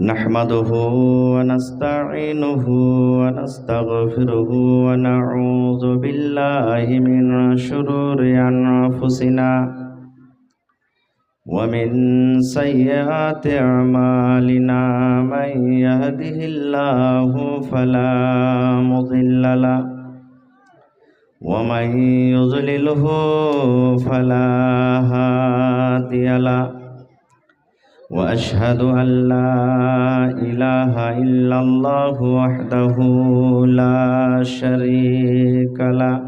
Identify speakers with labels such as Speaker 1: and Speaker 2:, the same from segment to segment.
Speaker 1: نحمده ونستعينه ونستغفره ونعوذ بالله من شرور أنفسنا ومن سيئات أعمالنا من يهده الله فلا مضل له ومن يضلله فلا هادي له وأشهد أن لا إله إلا الله وحده لا شريك له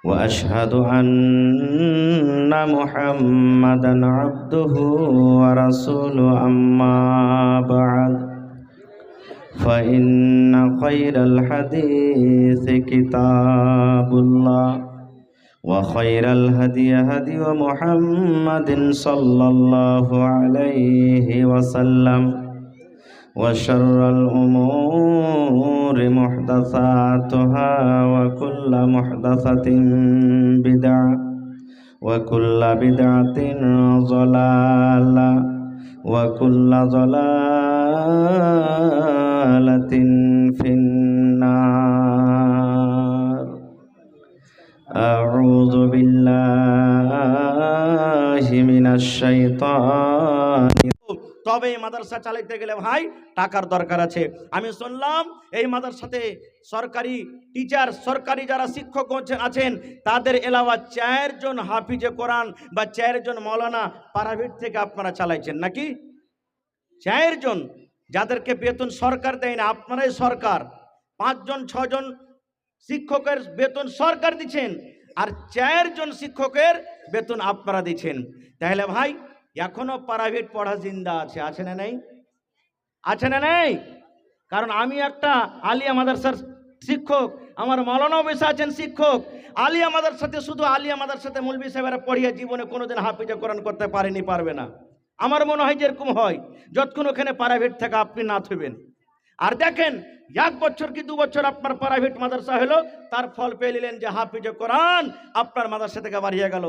Speaker 1: وأشهد أن محمدا عبده ورسوله أما بعد فإن خير الحديث كتاب الله وخير الهدي هدي محمد صلى الله عليه وسلم وشر الأمور محدثاتها وكل محدثة بدعة وكل بدعة ضلالة وكل ضلالة في النار أعوذ بالله من الشيطان।
Speaker 2: তবে এই মাদ্রাসা চালাতে গেলে ভাই টাকার দরকার আছে। আমি শুনলাম এই মাদ্রাসাতে সরকারি টিচার, সরকারি যারা শিক্ষক আছেন তাদের এলাওয়া 4 জন হাফিজে কোরআন বা 4 জন মৌলানা প্রাইভেট থেকে আপনারা চালাইছেন নাকি? 4 জন, যাদেরকে বেতন সরকার দেয় না, আপনারাই সরকার। 5 জন 6 জন শিক্ষকের বেতন সরকার দিচ্ছেন, আর 4 জন শিক্ষকের বেতন আপনারা দিচ্ছেন। তাহলে ভাই এখনো প্রাইভেট পড়া জিন্দা আছে, আছে না নেই? আছে না নেই? কারণ আমি একটা আলিয়া মাদ্রাসার শিক্ষক, আমার মৌলানা বসে আছেন শিক্ষক। আলিয়া মাদ্রাসাতে শুধু আলিয়া মাদ্রাসাতে মৌলভী সাহেবেরা পড়িয়ে জীবনে কোনোদিন হাফিজে কোরআন করতে পারেনি, পারবে না। আমার মনে হয় যেরকম হয় যতক্ষণ ওখানে প্রাইভেট থেকে আপনি না থইবেন। আর দেখেন 1 বছর কি 2 বছর আপনার প্রাইভেট মাদ্রাসা হলো, তার ফল পেয়ে নিলেন যে হাফিজে কোরআন আপনার মাদ্রাসা থেকে বাড়িয়ে গেল।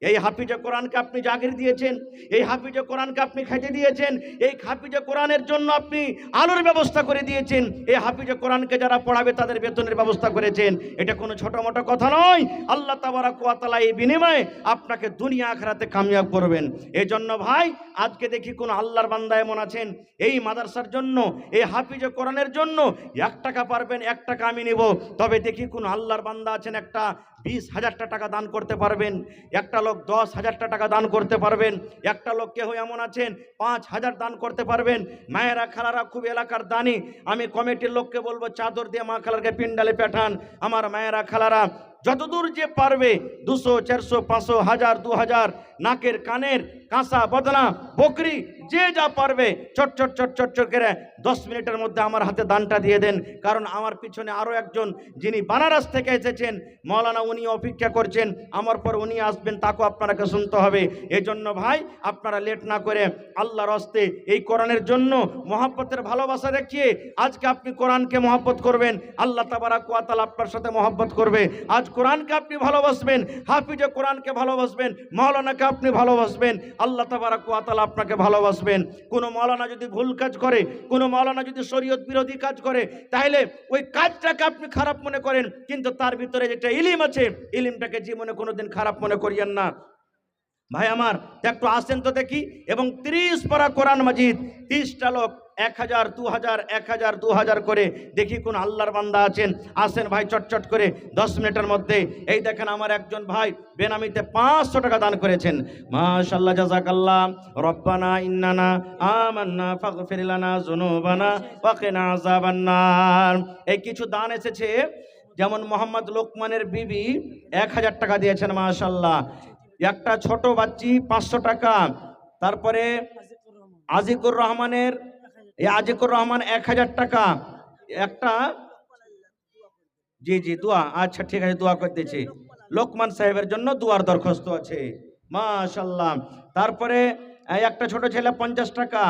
Speaker 2: এই হাফিজে কোরআনকে আপনি জাগির দিয়েছেন, এই হাফিজে কোরআনকে আপনি খেতে দিয়েছেন, এই হাফিজে কোরআনের জন্য আপনি আলোর ব্যবস্থা করে দিয়েছেন, এই হাফিজে কোরআনকে যারা পড়াবে তাদের বেতনের ব্যবস্থা করেছেন। এটা কোনো ছোট মোটো কথা নয়। আল্লাহ তাবারাক ওয়া তাআলা এই বিনিময়ে আপনাকে দুনিয়া আখিরাতে কামিয়াব করবেন। এই জন্য ভাই আজকে দেখি কোন আল্লাহর বান্দা এমন আছেন এই মাদ্রাসার জন্য, এই হাফিজে কোরআনের জন্য 1 টাকা পারবেন, 1 টাকা আমি নিব। তবে দেখি কোন আল্লাহর বান্দা আছেন একটা 20,000 টাকা দান করতে পারবেন, একটা লোক 10,000 টাকা দান করতে পারবেন, একটা লোক কেউ এমন আছেন 5,000 দান করতে পারবেন। মায়েরা খালারা খুব এলাকার দানি, আমি কমিটির লোককে বলবো চাদর দিয়ে মা খালারকে পিন্ডালে পাঠান। আমার মায়েরা খালারা যতদূর যে পারবে 200, 400, 500, 1000, 2000 নাকের কানের কাঁসা বদনা বকরি যে যা পারবে চট চট চট চট চট করে 10 মিনিটের মধ্যে আমার হাতে দানটা দিয়ে দেন। কারণ আমার পিছনে আরও একজন যিনি বানারস থেকে এসেছেন মৌলানা, উনি অপেক্ষা করছেন, আমার পর উনি আসবেন, তাকেও আপনাকে শুনতে হবে। এই জন্য ভাই আপনারা লেট না করে আল্লাহর হস্তে এই কোরআনের জন্য মহব্বতের ভালোবাসা দেখিয়ে আজকে আপনি কোরআনকে মহব্বত করবেন, আল্লাহ তাবারাক ওয়া তাআলা আপনার সাথে মহব্বত করবে। আজ কোরআনকে আপনি ভালোবাসবেন, হাফিজে কোরআনকে ভালোবাসবেন, মৌলানাকে আপনি ভালোবাসবেন, আল্লাহ তাবারাক ওয়া তাআলা আপনাকে ভালোবাসবেন। কোনো মৌলানা যদি ভুল কাজ করে, কোনো মৌলানা যদি শরীয়ত বিরোধী কাজ করে, তাহলে ওই কাজটাকে আপনি খারাপ মনে করেন, কিন্তু তার ভিতরে যেটা ইলিম আছে, ইলিমটাকে জীবনে কোনোদিন খারাপ মনে করিয়েন না। ভাই আমার একটু আসেন তো দেখি, এবং 30 পারা কোরআন মাজিদ, 30টা লোক 1000, 2000, 1000, 2000 করে দেখি কোন আল্লাহর বান্দা আছেন, আসেন ভাই চটচট করে 10 মিনিটের মধ্যে। এই দেখেন আমার একজন ভাই বেনামিতে 500 টাকা দান করেছেন, মাশাআল্লাহ, জাযাকাল্লাহ। রব্বানা ইন্নানা আমান্না ফাগফির লানা যুনুবানা ওয়া কিনা আযাবান্নার। এই কিছু দান এসেছে, যেমন মোহাম্মদ লোকমানের বিবি 1000 টাকা দিয়েছেন, মাশাআল্লাহ। একটা ছোট বাচ্চি 500 টাকা, তারপরে আজিকুর রহমানের আজিকুর রহমান 1000 টাকা, একটা জি জি দোয়া, আচ্ছা ঠিক আছে দোয়া করতেছি, লোকমান সাহেবের জন্য দোয়ার দরখাস্ত আছে, মাশাআল্লাহ। তারপরে একটা ছোট ছেলে 50 টাকা,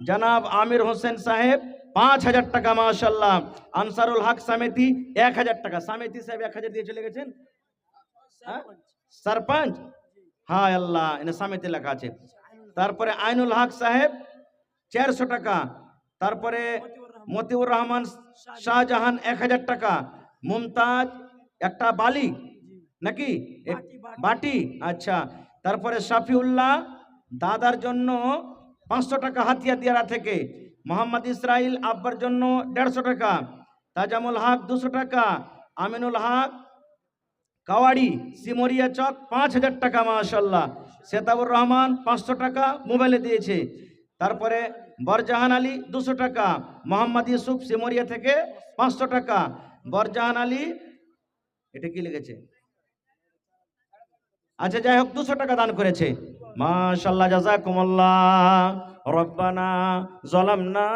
Speaker 2: জনাব আমির হোসেন সাহেব 5000 টাকা, মাশাআল্লাহ। আনসারুল হক সমিতি 1000 টাকা, সমিতি সাহেব 1000 দিয়ে চলে গেছেন। सरपंच हाँ अल्लाह इन समिति লেখা আছে। তারপরে আইনুল হক সাহেব 400 টাকা, তারপরে মতিউর রহমান শাহজাহান 1000 টাকা, মুমতাজ একটা বালি নাকি বাটি, আচ্ছা। তারপরে শাফিউল্লাহ দাদার জন্য 500 টাকা হাতিয়া দিয়ারা থেকে, মোহাম্মদ ইসরাইল আব্বার জন্য 150 টাকা, তাজামুল হক 200 টাকা, আমিনুল হক কাওয়াড়ি সিমরিয়া চক 5000 টাকা মাশাআল্লাহ, সেতাবুর রহমান 500 টাকা মোবাইলে দিয়েছে। তারপরে বরজাহান আলী 200 টাকা, মোহাম্মদ ইউসুফ সিমরিয়া থেকে 500 টাকা, বরজাহান আলী এটা কি লিখেছে, আচ্ছা যাই হোক 200 টাকা দান করেছে মাশাআল্লাহ, জাযাকুমুল্লাহ। রব্বানা যালামনা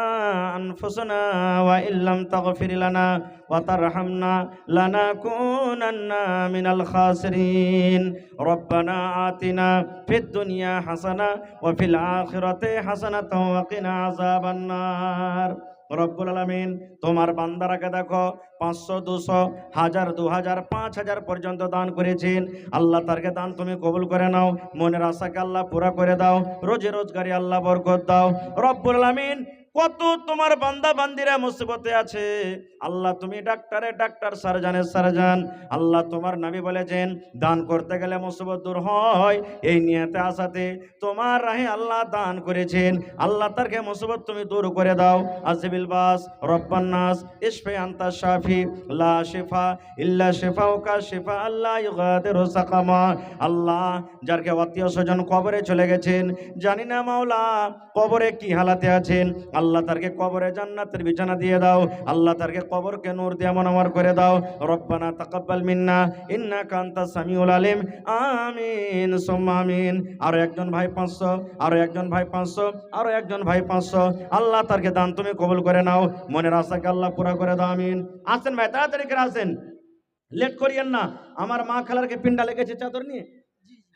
Speaker 2: আনফুসানা ওয়া ইল্লাম তাগফির লানা ওয়া তারহামনা লানাকুনান্না মিনাল খাসিরিন। রব্বানা আতিনা ফিদ দুনিয়া হাসানা ওয়া ফিল আখিরাতি হাসানাতাও ওয়া কিনা আযাবান নার। রব্বুল আলামিন তোমার বান্দারাকে দেখো 500, 200, 1000, 2000, 5000 পর্যন্ত দান করেছেন। আল্লাহ তারকে দান তুমি কবুল করে নাও, মনের আশাকে আল্লাহ পুরা করে দাও, রোজে রোজগারি আল্লাহ বরকত দাও। রব্বুল আলামিন কত তোমার বান্দা বান্দিরা মুসিবতে আছে, আল্লাহ তুমি ডাক্তারে ডাক্তার, সার্জানের সার্জান। আল্লাহ তোমার নবী বলেছেন দান করতে গেলে মুসিবত দূর হয়, এই নিয়তে আসাতে তোমার রাহে আল্লাহ দান করেছেন। আল্লাহ তারকে মুসিবত তুমি দূর করে দাও। আজিবিল বাস রব্বান নাস ইশফি আনতা শাফি লা শিফা ইল্লা শিফাউকা শিফা আল্লাহ ইউগাদিরু সাকামা। আল্লাহ যারকে আত্মীয় স্বজন কবরে চলে গেছেন, জানি না মাওলা কবরে কি হালাতে আছেন, আল্লাহ তারকে কবরে জান্নাতের বিছানা দিয়ে দাও। আল্লাহ তারকে কবরকে নূর দিয়ে মনোমর করে দাও। রব্বানা তাকাব্বাল মিন্না ইন্নাকা আনতাস সামিউল আলিম। আমিন সুম্মা আমিন। আরো একজন ভাই 500, আরো একজন ভাই 500, আরো একজন ভাই 500। আল্লাহ তারকে দান তুমি কবুল করে নাও, মনের আশাকে আল্লাহ পুরা করে দাও। আমিন। আসেন ভাই, তাড়াতাড়ি করে আসেন, লেট করিয়েন না। আমার মা খালারকে পিন্ডা লেগেছে চাদর নিয়ে।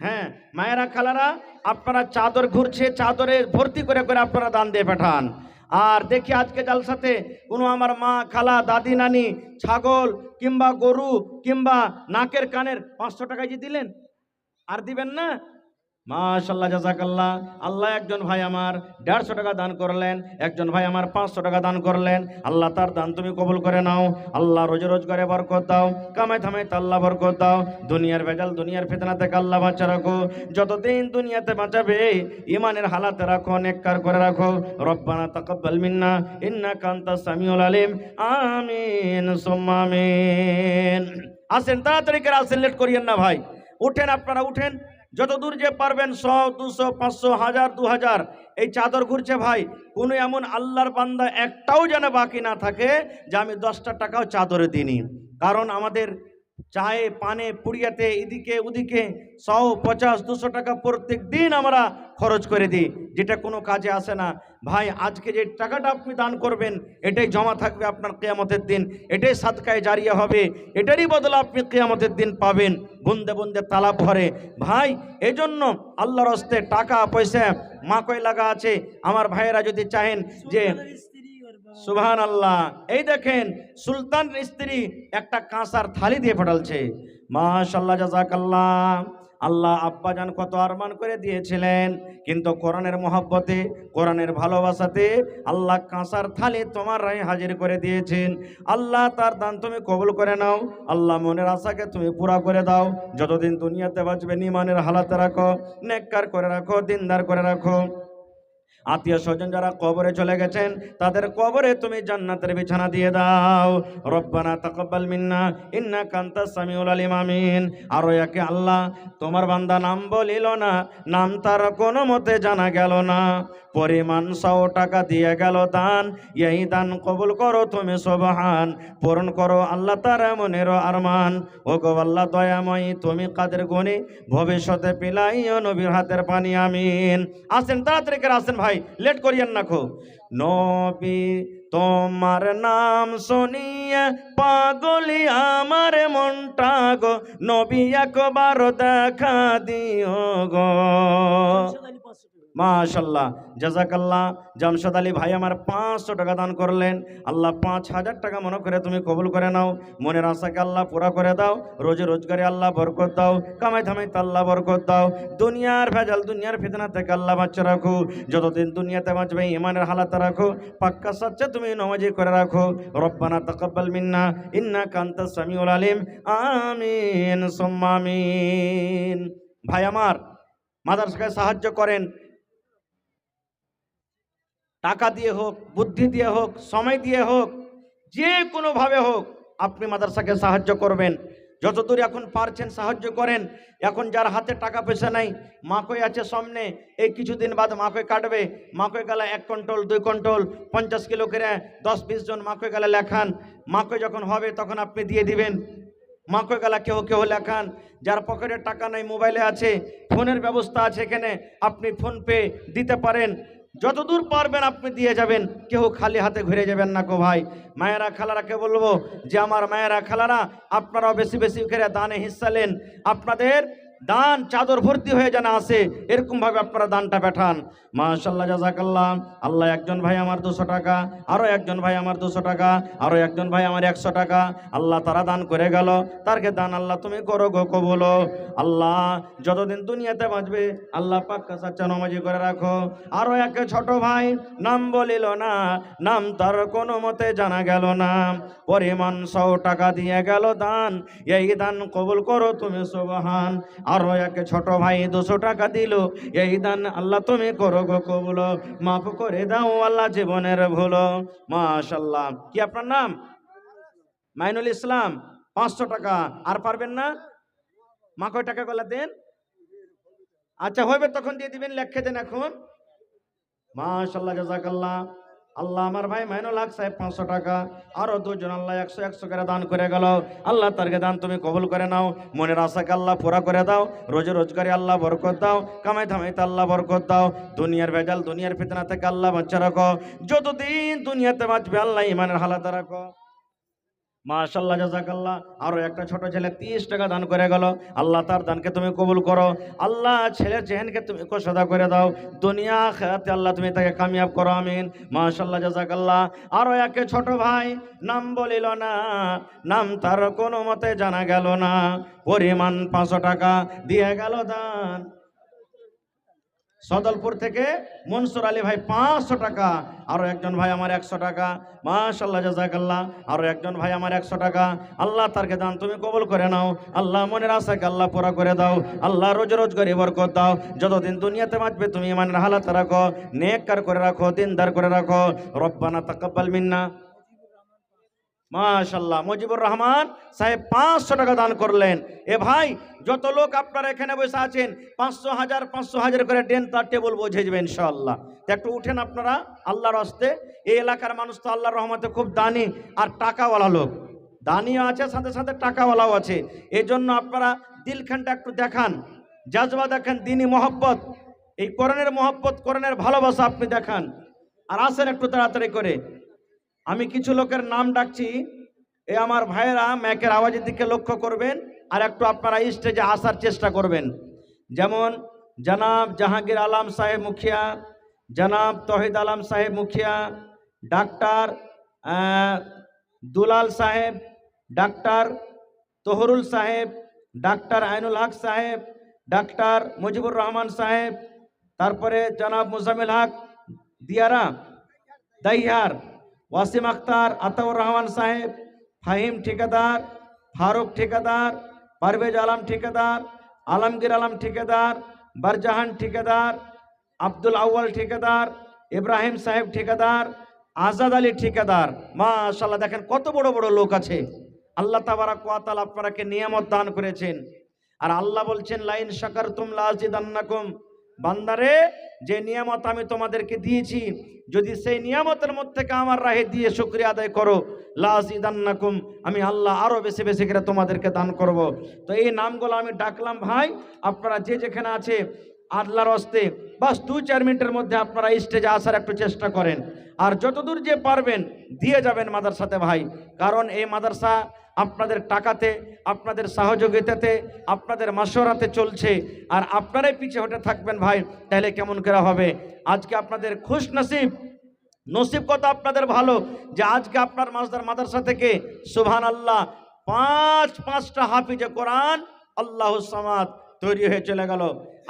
Speaker 2: হ্যাঁ মায়েরা খালারা আপনারা চাদর ঘুরছে, চাদরে ভর্তি করে করে আপনারা দান দিয়ে পাঠান। আর দেখি আজকে জালসাতে কোনো আমার মা খালা দাদি নানি ছাগল কিংবা গরু কিংবা নাকের কানের 500 টাকা যে দিলেন, আর দিবেন না? মাশাআল্লাহ জাযাকাল্লাহ। আল্লাহ একজন ভাই আমার 150 টাকা দান করলেন, একজন ভাই আমার 500 টাকা দান করলেন। আল্লাহ তার দান তুমি কবুল করে নাও। আল্লাহ রোজে রোজগারে বরকত দাও, কামাই থামাই আল্লাহ বরকত দাও। দুনিয়ার ভেজাল দুনিয়ার ফিতনা থেকে আল্লাহ বাঁচা রাখো, যতদিন দুনিয়াতে বাঁচাবে ইমানের হালাতে রাখো, নেককার করে রাখো। রব্বানা তাকাব্বাল মিন্না ইন্নাকা আনতাস সামিউল আলিম। আমিন সুম্মা আমিন। আসেন তাড়াতাড়ি করে আসেন, লেট করিয়েন না ভাই। উঠেন আপনারা উঠেন, যত দূর যে পারবেন 100, 200, 500, 1000, 2000 এই চাদর ঘুরছে ভাই। কোনো এমন আল্লাহর বান্দা একটাও যেন বাকি না থাকে যে আমি 10টা টাকাও চাদরে দিইনি। কারণ আমাদের চায়ে পানে পুড়িয়াতে এদিকে ওদিকে 100, 50, 200 টাকা প্রত্যেক দিন আমরা খরচ করে দিই, যেটা কোনো কাজে আসে না। ভাই আজকে যে টাকাটা আপনি দান করবেন এটাই জমা থাকবে আপনার কিয়ামতের দিন, এটাই সাদকায়ে জারিয়া হবে, এটারই বদলে আপনি কিয়ামতের দিন পাবেন বুন্দে বুন্দে তালাব ভরে। ভাই এজন্য আল্লাহর হস্তে টাকা পয়সা মা কয় লাগা আছে। আমার ভাইয়েরা যদি চাহেন যে সুবহানাল্লাহ, এই দেখেন সুলতান স্ত্রী একটা কাঁসার থালি দিয়ে পাঠালছে। মাশাআল্লাহ জাযাকাল্লাহ। আল্লাহ আব্বাজান কত আরমান করে দিয়েছিলেন, কিন্তু কোরআনের মহব্বতে কোরআনের ভালোবাসাতে আল্লাহ কাঁসার থালি তোমার রাহে হাজির করে দিয়েছেন। আল্লাহ তার দান তুমি কবুল করে নাও। আল্লাহ মনের আশাকে তুমি পুরা করে দাও। যতদিন দুনিয়াতে বাঁচবে ইমানের হালাতে রাখো, নেককার করে রাখো, দিনদার করে রাখো। আত্মীয় স্বজন যারা কবরে চলে গেছেন তাদের কবরে তুমি জান্নাতের বিছানা দিয়ে দাও। রব্বানা তাকাব্বাল মিন্না ইন্নাকা আনতাস সামিউল আলিম। আমিন। আর একে আল্লাহ তোমার বান্দা নাম বলিল না, নাম তার কোনো মতে জানা গেল না, পরিমাণ 100 টাকা দিয়ে গেল দান, এই দান কবুল করো তুমি সুবহান, পূরণ করো আল্লাহ তার মনের আরমান। ও গো আল্লাহ দয়াময়ী তুমি কাদের গুণে ভবিষ্যতে পিলাইও নবীর হাতের পানি। আমিন। আসেন তাড়াতাড়ি করে আসেন ভাই, লেট করিয়েন না খো। নবী তোমার নাম শুনিয়ে পাগলি আমার মনটা গো, নবী একবার দেখা দিও গো। মাশাল্লাহ, জাযাকাল্লাহ। জামশেদ আলী ভাই আমার 500 টাকা দান করলেন। আল্লাহ 5000 টাকা মনে করে তুমি কবুল করে নাও। মনের আশাকে আল্লাহ পুরা করে দাও। রোজে রোজগারে আল্লাহ বরকত দাও। কামাই ধামাইতে আল্লাহ বরকত দাও। দুনিয়ার ভেজাল, দুনিয়ার ফিতনা থেকে আল্লাহ বাঁচিয়ে রাখো। যতদিন দুনিয়াতে বাঁচবে ইমানের হালাতে রাখো। পাক্কা সাচ্চা তুমি নামাজি করে রাখো। রব্বানা তাকাব্বাল মিন্না ইন্নাকা আনতাস সামিউল আলিম। আমিন সুম্মা আমিন। ভাই আমার, মাদ্রাসাকে সাহায্য করেন, টাকা দিয়ে হোক, বুদ্ধি দিয়ে হোক, সময় দিয়ে হোক, যে কোনোভাবে হোক আপনি মাদ্রাসাকে সাহায্য করবেন। যতদূর এখন পারছেন সাহায্য করেন। এখন যার হাতে টাকা পয়সা নাই, মাকই আছে সামনে, এই কিছুদিন বাদ মাকই কাটবে। মাকই গালা 1 কুইন্টাল 2 কুইন্টাল 50 কিলো করে 10-20 জন মাকই গালা লেখান। মাকই যখন হবে তখন আপনি দিয়ে দিবেন। মাকই গালা কেউ কেউ লেখান। যার পকেটে টাকা নাই, মোবাইলে আছে, ফোনের ব্যবস্থা আছে, এখানে আপনি ফোন পে দিতে পারেন। যতদূর পারবেন আপনি দিয়ে যাবেন, কেউ খালি হাতে ঘুরে যাবেন না কো ভাই। মায়েরা খালারাকে বলবো যে আমার মায়েরা খালারা আপনারাও বেশি বেশি করে দানে হিস্সা নেন। আপনাদের দান চাদর ভর্তি হয়ে যেন আসে, এরকম ভাবে আপনারা দানটা পাঠান। মাশাআল্লাহ, জাযাকাল্লাহ। আল্লাহ, একজন ভাই আমার 200 টাকা, আরো একজন ভাই আমার 200 টাকা, আরো একজন ভাই আমার 100 টাকা। আল্লাহ তারা দান করে গেল, তারকে দান আল্লাহ তুমি করো গো কবুল। আল্লাহ যতদিন দুনিয়াতে বাঁচবে আল্লাহ পাক্কা সাচ্চা নামাজি করে রাখো। আরো এক ছোট ভাই নাম বলিল না, নাম তার কোনো মতে জানা গেল না, পরিমাণ 100 টাকা দিয়ে গেল দান, এই দান কবুল করো তুমি সুবহান। আরো এক ছোট ভাই 200 টাকা দিল, এই দান আল্লাহ তুমি করো গো কবুল, মাফ করে দাও আল্লাহ জীবনের ভুল। মাশাআল্লাহ। কি আপনার নাম? মাইনুল ইসলাম। 500 টাকা। আর পারবেন না? মা কয় টাকা গলা দেন? আচ্ছা হইবে তখন দিয়ে দিবেন, লেখে দেন এখন। মাশাআল্লাহ, জাযাকাল্লাহ। আল্লাহ আমার ভাই মাইনুল হক সাহেব 500 টাকা, আরো 2 জন আল্লাহ 100 করে দান করে গেল। আল্লাহ তারকে দান তুমি কবুল করে নাও। মনের আশাকে আল্লাহ পুরা করে দাও। রোজে রোজগারে আল্লাহ বরকত দাও। কামাই ধামাইতে আল্লাহ বরকত দাও। দুনিয়ার ভেজাল, দুনিয়ার ফিতনা থেকে আল্লাহ বাঁচিয়ে রাখো। যতদিন দুনিয়াতে বাঁচবে আল্লাহ ইমানের হালাতে রাখো। মাশাআল্লাহ, জাযাকাল্লাহ। আরো একটা ছোট ছেলে 30 টাকা দান করে গেল। আল্লাহ তার দানকে তুমি কবুল করো। আল্লাহ ছেলের চেহানকে তুমি কোশাদা করে দাও। দুনিয়া আখিরাতে আল্লাহ তুমি তাকে কামিয়াব করো, আমিন। মাশাআল্লাহ, জাযাকাল্লাহ। আরো এক ছোট ভাই নাম বলিল না, নাম তার কোনো মতে জানা গেল না, পরিমাণ 500 টাকা দিয়ে গেল দান। সদলপুর থেকে মনসুর আলী ভাই 500 টাকা, আরো একজন ভাই আমার 100 টাকা। মাশাআল্লাহ, জাযাকাল্লাহ। আরো একজন ভাই আমার 100 টাকা। আল্লাহ তারকে দান তুমি কবুল করে নাও। আল্লাহ মনের আশাকে আল্লাহ পুরা করে দাও। আল্লাহ রোজ রোজগারে বরকত দাও। যতদিন দুনিয়াতে বাঁচবে তুমি ইমানের হালাত রাখো, নেককার করে রাখো, দিনদার করে রাখো। রব্বানা তাকাব্বাল মিন্না। মাশাআল্লাহ। মুজিবুর রহমান সাহেব 500 টাকা দান করলেন। এ ভাই যত লোক আপনারা এখানে বসে আছেন 500,000 করে ডেন তার টেবিল বোঝে যাবে ইনশাআল্লাহ। একটু উঠেন আপনারা আল্লাহর হস্তে। এই এলাকার মানুষ তো আল্লাহর রহমতে খুব দানি আর টাকাওয়ালা লোক। দানিও আছে, সাথে সাথে টাকাওয়ালাও আছে। এই জন্য আপনারা দিলখানটা একটু দেখান, জাজবা দেখান, দিনী মহব্বত, এই কোরআনের মহব্বত, কোরআনের ভালোবাসা আপনি দেখান। আর আসেন একটু তাড়াতাড়ি করে। আমি কিছু লোকের নাম ডাকছি, এ আমার ভাইয়েরা ম্যাকের আওয়াজের দিকে লক্ষ্য করবেন আর একটু আপনারা স্টেজে আসার চেষ্টা করবেন। যেমন জনাব জাহাঙ্গীর আলম সাহেব মুখিয়া, জনাব তহিদ আলম সাহেব মুখিয়া, ডাক্তার দুলাল সাহেব, ডাক্তার তহরুল সাহেব, ডাক্তার আইনুল হক সাহেব, ডাক্তার মুজিবুর রহমান সাহেব, তারপরে জনাব মুজামিল হক দিয়ারা দাইহার, ওয়াসিম আক্তার, আতাউর রহমান সাহেব, ফাহিম ঠিকাদার, ফারুক ঠিকাদার, পারভেজ আলম ঠিকাদার, আলমগীর আলম ঠিকাদার, বারজাহান ঠিকাদার, আব্দুল আউয়াল ঠিকাদার, ইব্রাহিম সাহেব ঠিকাদার, আজাদ আলী ঠিকাদার। মাশাআল্লাহ, দেখেন কত বড় বড় লোক আছে। আল্লাহ তাবারাক ওয়া তাআলা আপনাকে নিয়ামত দান করেছেন। আর আল্লাহ বলছেন লাইন শাকারতুম লাযিদান্নাকুম, বান্দারে যে নিয়ামত আমি তোমাদেরকে দিয়েছি, যদি সেই নিয়ামতের মধ্যে থেকে আমার রাহে দিয়ে শুকরিয়া আদায় করো, লাযিদান্নাকুম, আমি আল্লাহ আরো বেশি বেশি করে তোমাদেরকে দান করব। তো এই নামগুলো আমি ডাকলাম ভাই, আপনারা যে যেখানে আছে আল্লাহর হস্তে বাস 2-4 মিনিটের মধ্যে আপনারা স্টেজে আসার একটু চেষ্টা করেন। আর যতদূর যে পারবেন দিয়ে যাবেন মাদ্রাসাতে ভাই, কারণ এই মাদ্রাসা আপনাদের টাকাতে, আপনাদের সহযোগিতাতে, আপনাদের মাশওয়ারাতে চলছে, আর আপনারাই পিছিয়ে হটে থাকবেন ভাই, তাহলে কেমন করে হবে? আজকে আপনাদের খুশ নসিব কত আপনাদের ভালো যে আজকে আপনার মাদ্রাসা থেকে সুবহানাল্লাহ পাঁচটা হাফিজে কোরআন আল্লাহুস সামাদ তৈরি হয়ে চলে গেল।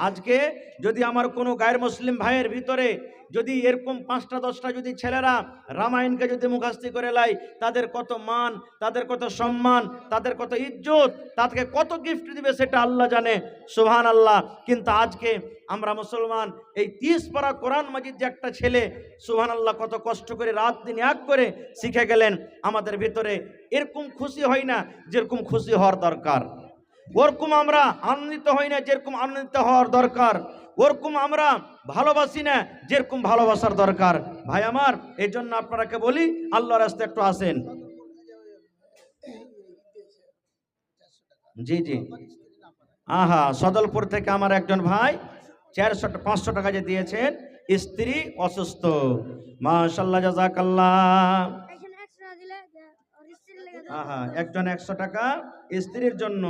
Speaker 2: আজকে যদি আমার কোনো গায়ের মুসলিম ভাইয়ের ভিতরে যদি এরকম 5টা 10টা যদি ছেলেরা রামায়ণকে যদি মুখস্থি করে লাই, তাদের কত মান, তাদের কত সম্মান, তাদের কত ইজ্জত, তাদেরকে কত গিফট দিবে সেটা আল্লাহ জানে, সুবহানাল্লাহ। কিন্তু আজকে আমরা মুসলমান এই 30 পারা কোরআন মাজিদ যে একটা ছেলে সুবহানাল্লাহ কত কষ্ট করে রাত দিন এক করে শিখে গেলেন, আমাদের ভিতরে এরকম খুশি হয় না যেরকম খুশি হওয়ার দরকার, ওরকম আমরা আনন্দিত হই না যেরকম আনন্দিত হওয়ার দরকার, ওরকম আমরা ভালোবাসি না যেরকম ভালোবাসার দরকার। ভাই আমার, এই জন্য আপনারাকে বলি আল্লাহর রাস্তায় একটু আসেন। জি জি, আহা, সদলপুর থেকে আমার একজন ভাই 500 টাকা যে দিয়েছেন, স্ত্রী অসুস্থ, মাশাআল্লাহ, জাযাকাল্লাহ। আহা, একজন 100 টাকা স্ত্রীর জন্য,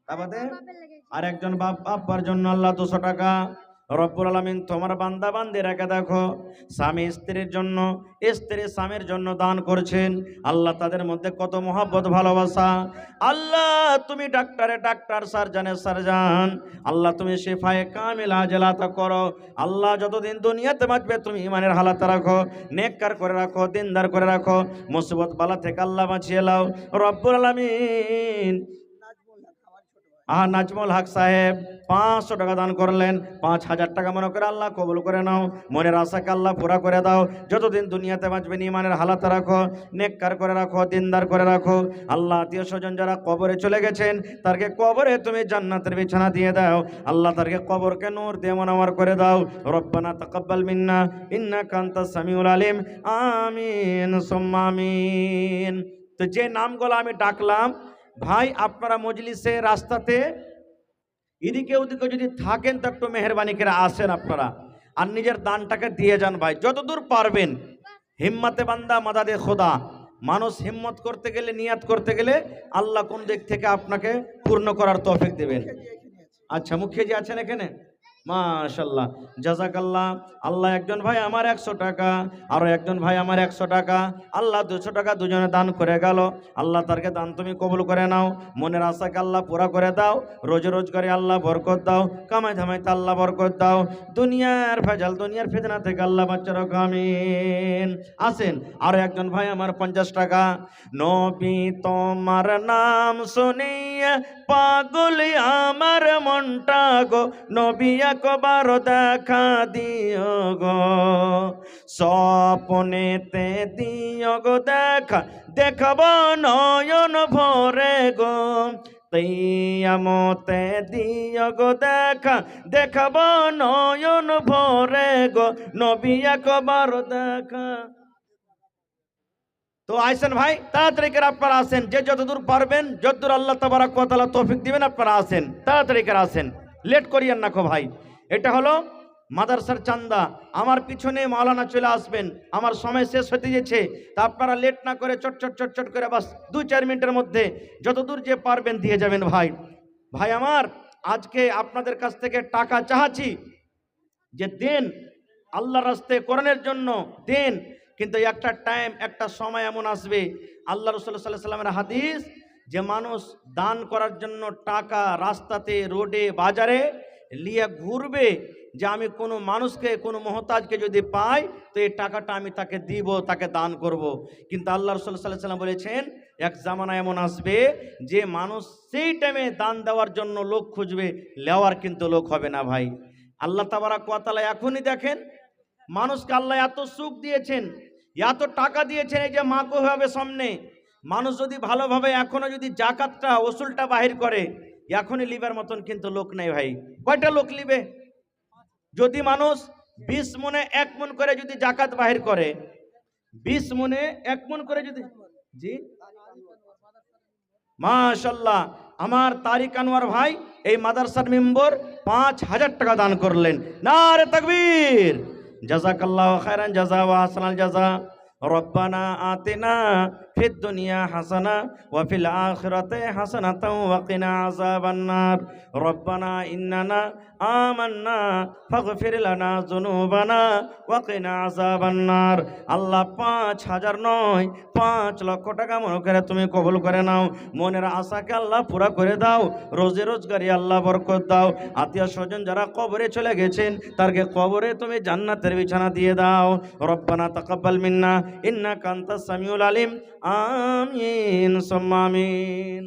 Speaker 2: তারপরে আর একজন বাবার জন্য আল্লাহ 200 টাকা। রব্বুল আলামিন তোমার বান্দা বান্দিরাকে দেখো, স্বামী স্ত্রীর জন্য, স্ত্রী স্বামীর জন্য দান করছেন, আল্লাহ তাদের মধ্যে কত মহব্বত ভালোবাসা। আল্লাহ তুমি ডাক্তার, সার্জনের সার্জন, আল্লাহ তুমি শিফায়ে কামিল আজলাতা করো। আল্লাহ যতদিন দুনিয়াতে বাঁচবে তুমি ইমানের হালাতে রাখো, নেককার করে রাখো, দিনদার করে রাখো, মুসিবত বালা থেকে আল্লাহ বাঁচিয়ে লাও রব্বুল আলামিন। নাজমুল হক সাহেব 500 টাকা দান করলেন, 5000 টাকা মনে করে আল্লাহ কবুল করে নাও, মনের আশাকে আল্লাহ পুরা করে দাও, যতদিন দুনিয়াতে বাঁচবেন ইমানের হালাতে রাখো, নেককার করে রাখো, দিনদার করে রাখো। আল্লাহ আত্মীয় স্বজন যারা কবরে চলে গেছেন তারকে কবরে তুমি জান্নাতের বিছানা দিয়ে দাও, আল্লাহ তারকে কবরকে নূর দিয়ে মুনাওয়ার করে দাও। রব্বানা তাকাব্বাল মিন্না ইন্নাকা আনতাস সামিউল আলিম, আমিন সুম্মা আমিন। তো যে নামগুলো আমি ডাকলাম ভাই, আপনারা মজলিসে রাস্তাতে এদিকে ওদিকে যদি থাকেন তো একটু মেহরবানি করে আসেন আপনারা, আর নিজের দানটাকে দিয়ে যান ভাই যতদূর পারবেন। হিম্মতে বান্দা মাদাদে খোদা, মানুষ হিম্মত করতে গেলে, নিয়াত করতে গেলে আল্লাহ কোন দিক থেকে আপনাকে পূর্ণ করার তৌফিক দেবেন। আচ্ছা, মুখিয়াজি আছেন এখানে, মাশাআল্লাহ, জাযাকাল্লাহ। আল্লাহ একজন ভাই আমার 100 টাকা, আরো একজন ভাই আমার 100 টাকা, আল্লাহ 200 টাকা দুজনে দান করে গেল, আল্লাহ তারকে দান তুমি কবুল করে নাও, মনের আশাকে আল্লাহ পুরা করে দাও, রোজগারে আল্লাহ বরকত দাও, কামাই ধামাইতে আল্লাহ বরকত দাও, দুনিয়ার ভেজাল, দুনিয়ার ফিতনা থেকে আল্লাহ বাঁচিয়ে রাখো, আমিন। আসেন, আরো একজন ভাই আমার 50 টাকা। নবী তোমার নাম শুনিয়া পাগল আমার মনটা গো, নবী একবার দেখা দিও গো, স্বপ্নেতে দিও গো দেখা, দেখব নয়ন ভরে গো, কিয়ামতে দিও গো দেখা, দেখব নয়ন ভরে গো, নবী একবার দেখা। তো আইসেন ভাই, তাড়াতাড়ি করে আপনারা আসেন, যে যতদূর পারবেন, যতদূর আল্লাহ তাবারাক ওয়া তাআলা তৌফিক দিবেন আপনারা আসেন, তাড়াতাড়ি করে আসেন, লেট করিয়েন না কো ভাই। এটা হলো মাদ্রাসার চান্দা, আমার পিছনে মাওলানা চলে আসবেন, আমার সময় শেষ হতে যাচ্ছে, তা আপনারা লেট না করে চটচট করে বাস 2-4 মিনিটের মধ্যে যতদূর যে পারবেন দিয়ে যাবেন ভাই। ভাই আমার, আজকে আপনাদের কাছ থেকে টাকা চাচ্ছি যে দেন, আল্লাহর রাস্তায় কোরআনের জন্য দেন, কিন্তু একটা টাইম, একটা সময় এমন আসবে, আল্লাহ রাসূল সাল্লাল্লাহু আলাইহি ওয়াসাল্লামের হাদিস, যে মানুষ দান করার জন্য টাকা রাস্তাতে, রোডে, বাজারে নিয়ে ঘুরবে, যে আমি কোনো মানুষকে, কোনো মুহতাজকে যদি পাই তো এই টাকাটা আমি তাকে দিব, তাকে দান করব। কিন্তু আল্লাহ রাসূল সাল্লাল্লাহু আলাইহি ওয়াসাল্লাম বলেছেন, এক জামানা এমন আসবে যে মানুষ সেই টাইমে দান দেওয়ার জন্য লোক খুঁজবে, নেওয়ার কিন্তু লোক হবে না ভাই। আল্লাহ তাবারাক ওয়া তাআলা এখনই দেখেন, মানুষকে আল্লাহ এত সুখ দিয়েছেন, এত টাকা দিয়েছেন, এই যে মাকো হবে সামনে, মানুষ যদি ভালোভাবে এখনো যদি জাকাতটা, ওসুলটা বাহির করে, এখনই লিবার মতন কিন্তু লোক নেই ভাই। কয়টা লোক লিবে? যদি মানুষ 20 মনে 1 মন করে যদি জাকাত বাহির করে, 20 মনে 1 মন করে যদি, জি মাশাআল্লাহ, আমার তারিক আনোয়ার ভাই এই মাদ্রাসার মেম্বার 5000 টাকা দান করলেন, নারে তাকবীর, জাযাকাল্লাহু খায়রান জাযা ওয়া হাসানাল জাযা। রব্বানা আতিনা ফিদ দুনিয়া হাসানা ওয়া ফিল আখিরাতি হাসানাতাও ওয়া কিনা আযাবান্নার রব্বানা ইন্নানা আমান্না ফাগফির লানা যুনুবানা ওয়া কিনা আযাবান্নার। আল্লাহ 5,000 নয় 5 লক্ষ টাকা মনে করে তুমি কবুল করে নাও। মনের আশাকে আল্লাহ পুরা করে দাও। রোজে রোজগারি আল্লাহ বরকত দাও। আত্মীয় স্বজন যারা কবরে চলে গেছেন তারকে কবরে তুমি জান্নাতের বিছানা দিয়ে দাও। রব্বানা তাকাব্বাল মিন্না ইন্নাকা আনতাস সামিউল আলিম। আমিন সুম্মা আমিন।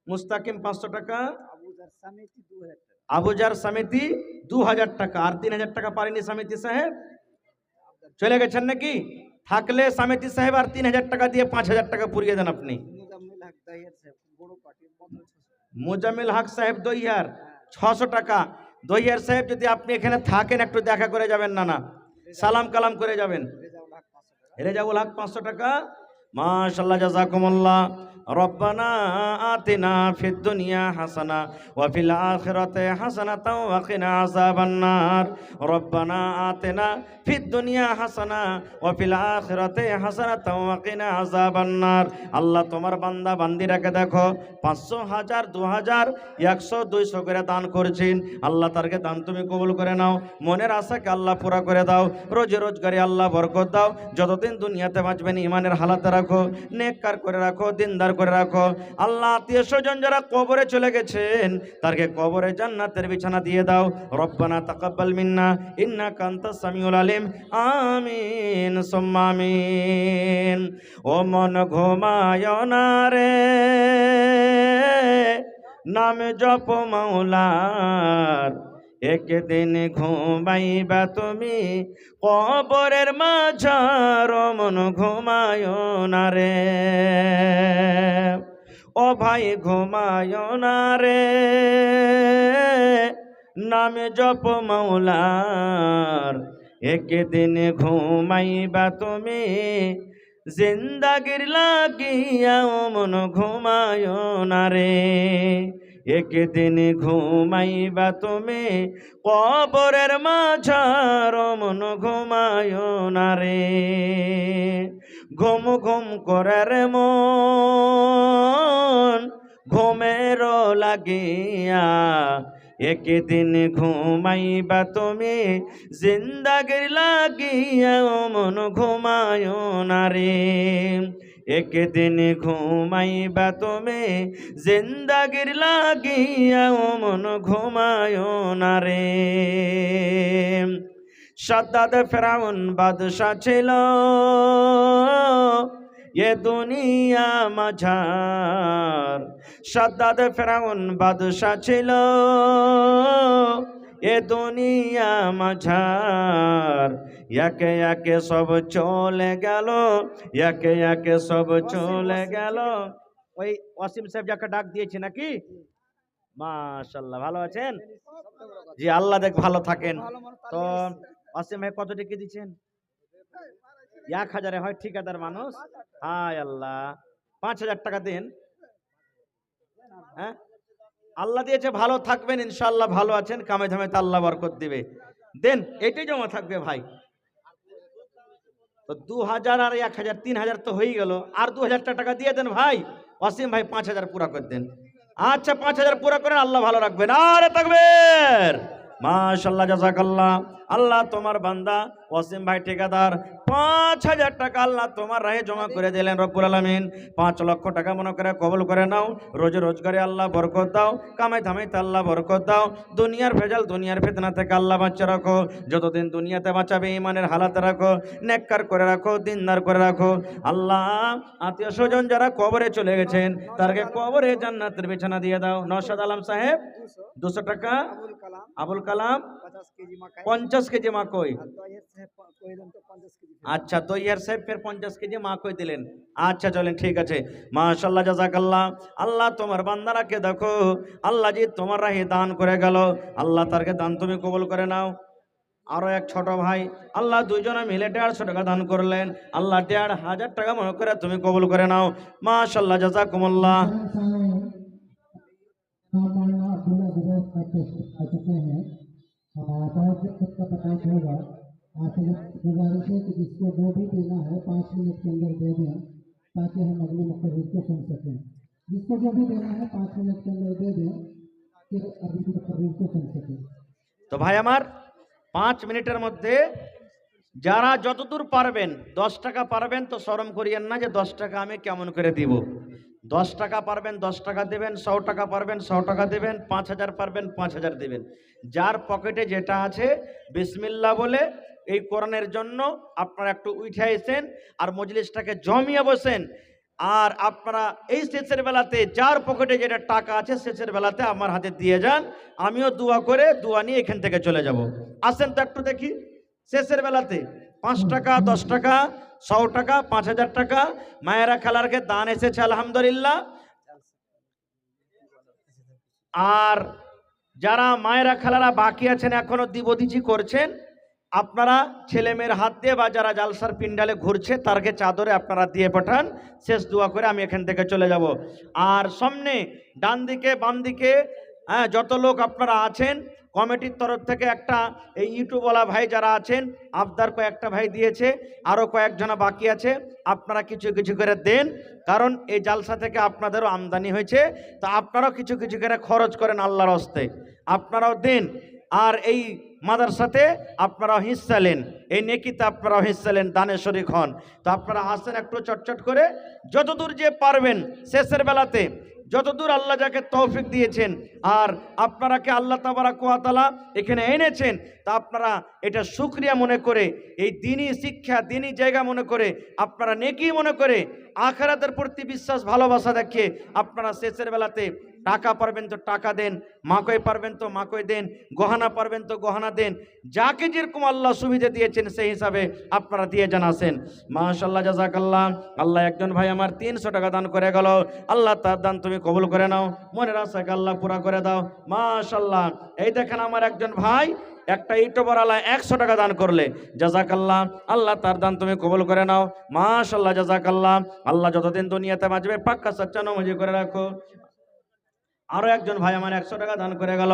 Speaker 2: মুস্তাকিম 500 টাকা, আবুজার সামিতি 2000 টাকা, আর 3000 টাকা পারেনি সামিতি সাহেব, চলে গেছেন নাকি? থাকলে সামিতি সাহেব আর 3000 টাকা দিয়ে 5000 টাকা পুরিয়ে দেন আপনি। মুজাম্মিল হক সাহেব দইয়ার 600 টাকা। দইয়ার সাহেব যদি আপনি এখানে থাকেন একটু দেখা করে যাবেন, না সালাম কালাম করে যাবেন। রেজাউল হক 500 টাকা। মাশাআল্লাহ জাযাকুমুল্লাহ। রব্বানা আতিনা ফিদ দুনিয়া হাসানা ওয়া ফিল আখিরাতি হাসানাতাও ওয়া কিনা আযাবান্নার। রব্বানা আতিনা ফিদ দুনিয়া হাসানা ওয়া ফিল আখিরাতি হাসানাতাও ওয়া কিনা আযাবান্নার। আল্লাহ তোমার বান্দা বান্দিরাকে দেখো 500, 1000, 2000, 100, 200 করে দান করছেন। আল্লাহ তারকে দান তুমি কবুল করে নাও। মনের আশাকে আল্লাহ পুরা করে দাও। রোজে রোজগারে আল্লাহ বরকত দাও। যতদিন দুনিয়াতে বাঁচবেন ইমানের হালাতে রাখো, নেককার করে রাখো, দিনদার করে রাখো। আল্লাহ আত্মীয় স্বজন যারা কবরে চলে গেছেন তারকে কবরে জান্নাতের বিছানা দিয়ে দাও। রব্বানা তাকাব্বাল মিন্না ইন্নাকা আনতাস সামিউল আলিম। আমিন সুম্মা আমিন। ও মন ঘুমায় না রে, নাম জপ মাওলার, একদিন ঘুমাইবা তুমি কবরের মাঝার। মন ঘুমায় না রে, ও ভাই ঘুমায় না রে, নামে জপ মাওলার, একদিন ঘুমাইবা তুমি জিন্দাগির লাগিয়া। মন ঘুমায় না রে, একদিন ঘুমাইবা তুমি কবরের মাঝার। মন ঘুমায় না রে, ঘুম ঘুম করে রে মন ঘুমের লাগিয়া। একদিন ঘুমাইবা তুমি জিন্দাগির লাগিয়া। মন ঘুমায় না রে, একদিন ঘুমাইবা তুমি জিন্দাগির লাগিয়া। মন ঘুমায় না রে। সাদ্দাত ফেরাউন বাদশা ছিল এ দুনিয়া মাঝার। সাদ্দাত ফেরাউন বাদশা ছিল এ দুনিয়া মাঝার। একে একে সব চলে গেল, একে একে সব চলে গেল। ওই ওয়াসিম সাহেব যাকে ডাক দিয়েছে নাকি? মাশাআল্লাহ, ভালো আছেন? জি আল্লাহ দেখ ভালো থাকেন। তো ওয়াসিম ভাই কত টাকা দিচ্ছেন? 1000 হয় ঠিকাদার মানুষ। হায় আল্লাহ, 5000 টাকা দেন। হ্যাঁ আল্লাহ দিয়েছে, ভালো থাকবেন ইনশাআল্লাহ। ভালো আছেন, কামে ধামে তা আল্লাহ বরকত দিবে। দেন এটাই জমা থাকবে ভাই। তো 2000 আর 1000, 3000 তো হয়ে গেল। আর 2000 টাকা দিয়ে দেন ভাই। ওয়াসিম ভাই 5000 পুরা করে দেন। আচ্ছা 5000 পুরা করেন, আল্লাহ ভালো রাখবেন। আরে তাকবীর, মাশাআল্লাহ জাযাকাল্লাহ। আল্লাহ তোমার বান্দা ওয়াসিম ভাই ঠিকাদার 5000 টাকা আল্লাহ তোমার রাহে জমা করে দিলেন রব্বুল আলামিন। 5 লক্ষ টাকা মনে করে কবুল করে নাও। রোজে রোজগারে আল্লাহ বরকত দাও, কামাই ধামাইতে আল্লাহ বরকত দাও। দুনিয়ার ভেজাল দুনিয়ার ফিতনা থেকে আল্লাহ বাঁচিয়ে রাখো। যতদিন দুনিয়াতে বাঁচাবে ইমানের হালাতে রাখো, নেককার করে রাখো, দিনদার করে রাখো। আল্লাহ আত্মীয় স্বজন যারা কবরে চলে গেছেন তারকে কবরে জান্নাতের বিছানা দিয়ে দাও। নওশাদ আলম সাহেব 200 টাকা। আবুল কালাম 50 কেজি মাকই। আচ্ছা তৈয়ার সাহেব ফের 50 কেজি মাকই দিলেন। আচ্ছা চলেন, ঠিক আছে। মাশাআল্লাহ জাযাকাল্লাহ। আল্লাহ তোমার বান্দারাকে দেখো, আল্লাহ জি তোমার রাহে দান করে গেল। আল্লাহ তারকে দান তুমি কবুল করে নাও। আরো এক ছোট ভাই আল্লাহ দুইজনে মিলে 150 টাকা দান করলেন। আল্লাহ 1500 টাকা মনে করে তুমি কবুল করে নাও। মাশাআল্লাহ জাযাকুমুল্লাহ।
Speaker 3: आपसे गुजारिश है कि जिसको जो भी देना है 5 मिनट के अंदर दे दें। ताकि हम अगले मुकर्रिर को सुन सकें। जिसको जो भी देना है 5 मिनट के अंदर दे दें, फिर अगले मुकर्रिर को सुन सकें।
Speaker 2: তো ভাই আমার 5 মিনিটের মধ্যে যারা যতদূর পারবেন 10 টাকা পারবেন তো শরম করিয়েন না যে 10 টাকা আমি কেমন করে দিব। 10 টাকা পারবেন 10 টাকা দেবেন, 100 টাকা পারবেন 100 টাকা দেবেন, 5000 পারবেন 5000 দেবেন। যার পকেটে যেটা আছে বিসমিল্লাহ বলে এই কোরআনের জন্য আপনারা একটু উঠে এসেন আর মজলিসটাকে জমিয়ে বসেন। আর আপনারা এই শেষের বেলাতে যার পকেটে যেটা টাকা আছে শেষের বেলাতে আমার হাতে দিয়ে যান, আমিও দোয়া করে দোয়া নিয়ে এখান থেকে চলে যাব। আসেন তো একটু দেখি শেষের বেলাতে 5 টাকা 10 টাকা 100 টাকা 5000 টাকা মায়েরা খালারকে দান এসেছে আলহামদুলিল্লাহ। আর যারা মায়েরা খালারা বাকি আছেন এখনো দিবদিচি করছেন, আপনারা ছেলে মেয়ের হাত দিয়ে বা যারা জালসার পিন্ডালে ঘুরছে তারকে চাদরে আপনারা দিয়ে পাঠান। শেষ দোয়া করে আমি এখান থেকে চলে যাব। আর সামনে ডান দিকে বাম দিকে যত লোক আপনারা আছেন কমিটির তরফ থেকে একটা এই ইউটিউবওয়ালা ভাই যারা আছেন আবদার কয়েকটা ভাই দিয়েছে, আরও কয়েকজনা বাকি আছে, আপনারা কিছু কিছু করে দেন। কারণ এই জালসা থেকে আপনাদেরও আমদানি হয়েছে, তা আপনারাও কিছু কিছু করে খরচ করেন আল্লাহর হস্তে, আপনারাও দেন। আর এই মাদ্রাসাতে আপনারাও হিস্সা নেন, এই নেকিতে আপনারাও হিস্সা নেন, দানে শরীক হন। তো আপনারা আসেন একটু চটচট করে, যতদূর যে পারবেন শেষের বেলাতে, যতদূর আল্লাহ যাকে তৌফিক দিয়েছেন আর আপনারাকে আল্লাহ তাবারাক ওয়া তাআলা এখানে এনেছেন, তা আপনারা এটা শুকরিয়া মনে করে, এই দিনই শিক্ষা দিনই জায়গা মনে করে, আপনারা নেকি মনে করে, আখিরাতের প্রতি বিশ্বাস ভালোবাসা দেখিয়ে আপনারা শেষের বেলাতে টাকা পারবেন তো টাকা দেন, মাকই পারবেন তো মাকই দেন, গহনা পারবেন তো গহনা দেন, যাকে যেরকম আল্লাহ সুবিধা দিয়েছেন সেই হিসাবে আপনারা দিয়ে জানাছেন। মাশাআল্লাহ জাযাকাল্লাহ। আল্লাহ একজন ভাই আমার 300 টাকা দান করে গেল, আল্লাহ তার দান তুমি কবুল করে নাও, মনের আশাকে আল্লাহ পুরা করে দাও। মাশাআল্লাহ। এই দেখেন আমার একজন ভাই একটা ইউটিউবারওয়ালা 100 টাকা দান করলে, জাযাকাল্লাহ, আল্লাহ তার দান তুমি কবুল করে নাও। মাশাআল্লাহ জাযাকাল্লাহ। আল্লাহ যতদিন দুনিয়াতে বাঁচবে পাক্কা সচ্চা নমাজি করে রাখো। আরো একজন ভাই আমার 100 টাকা দান করে গেল,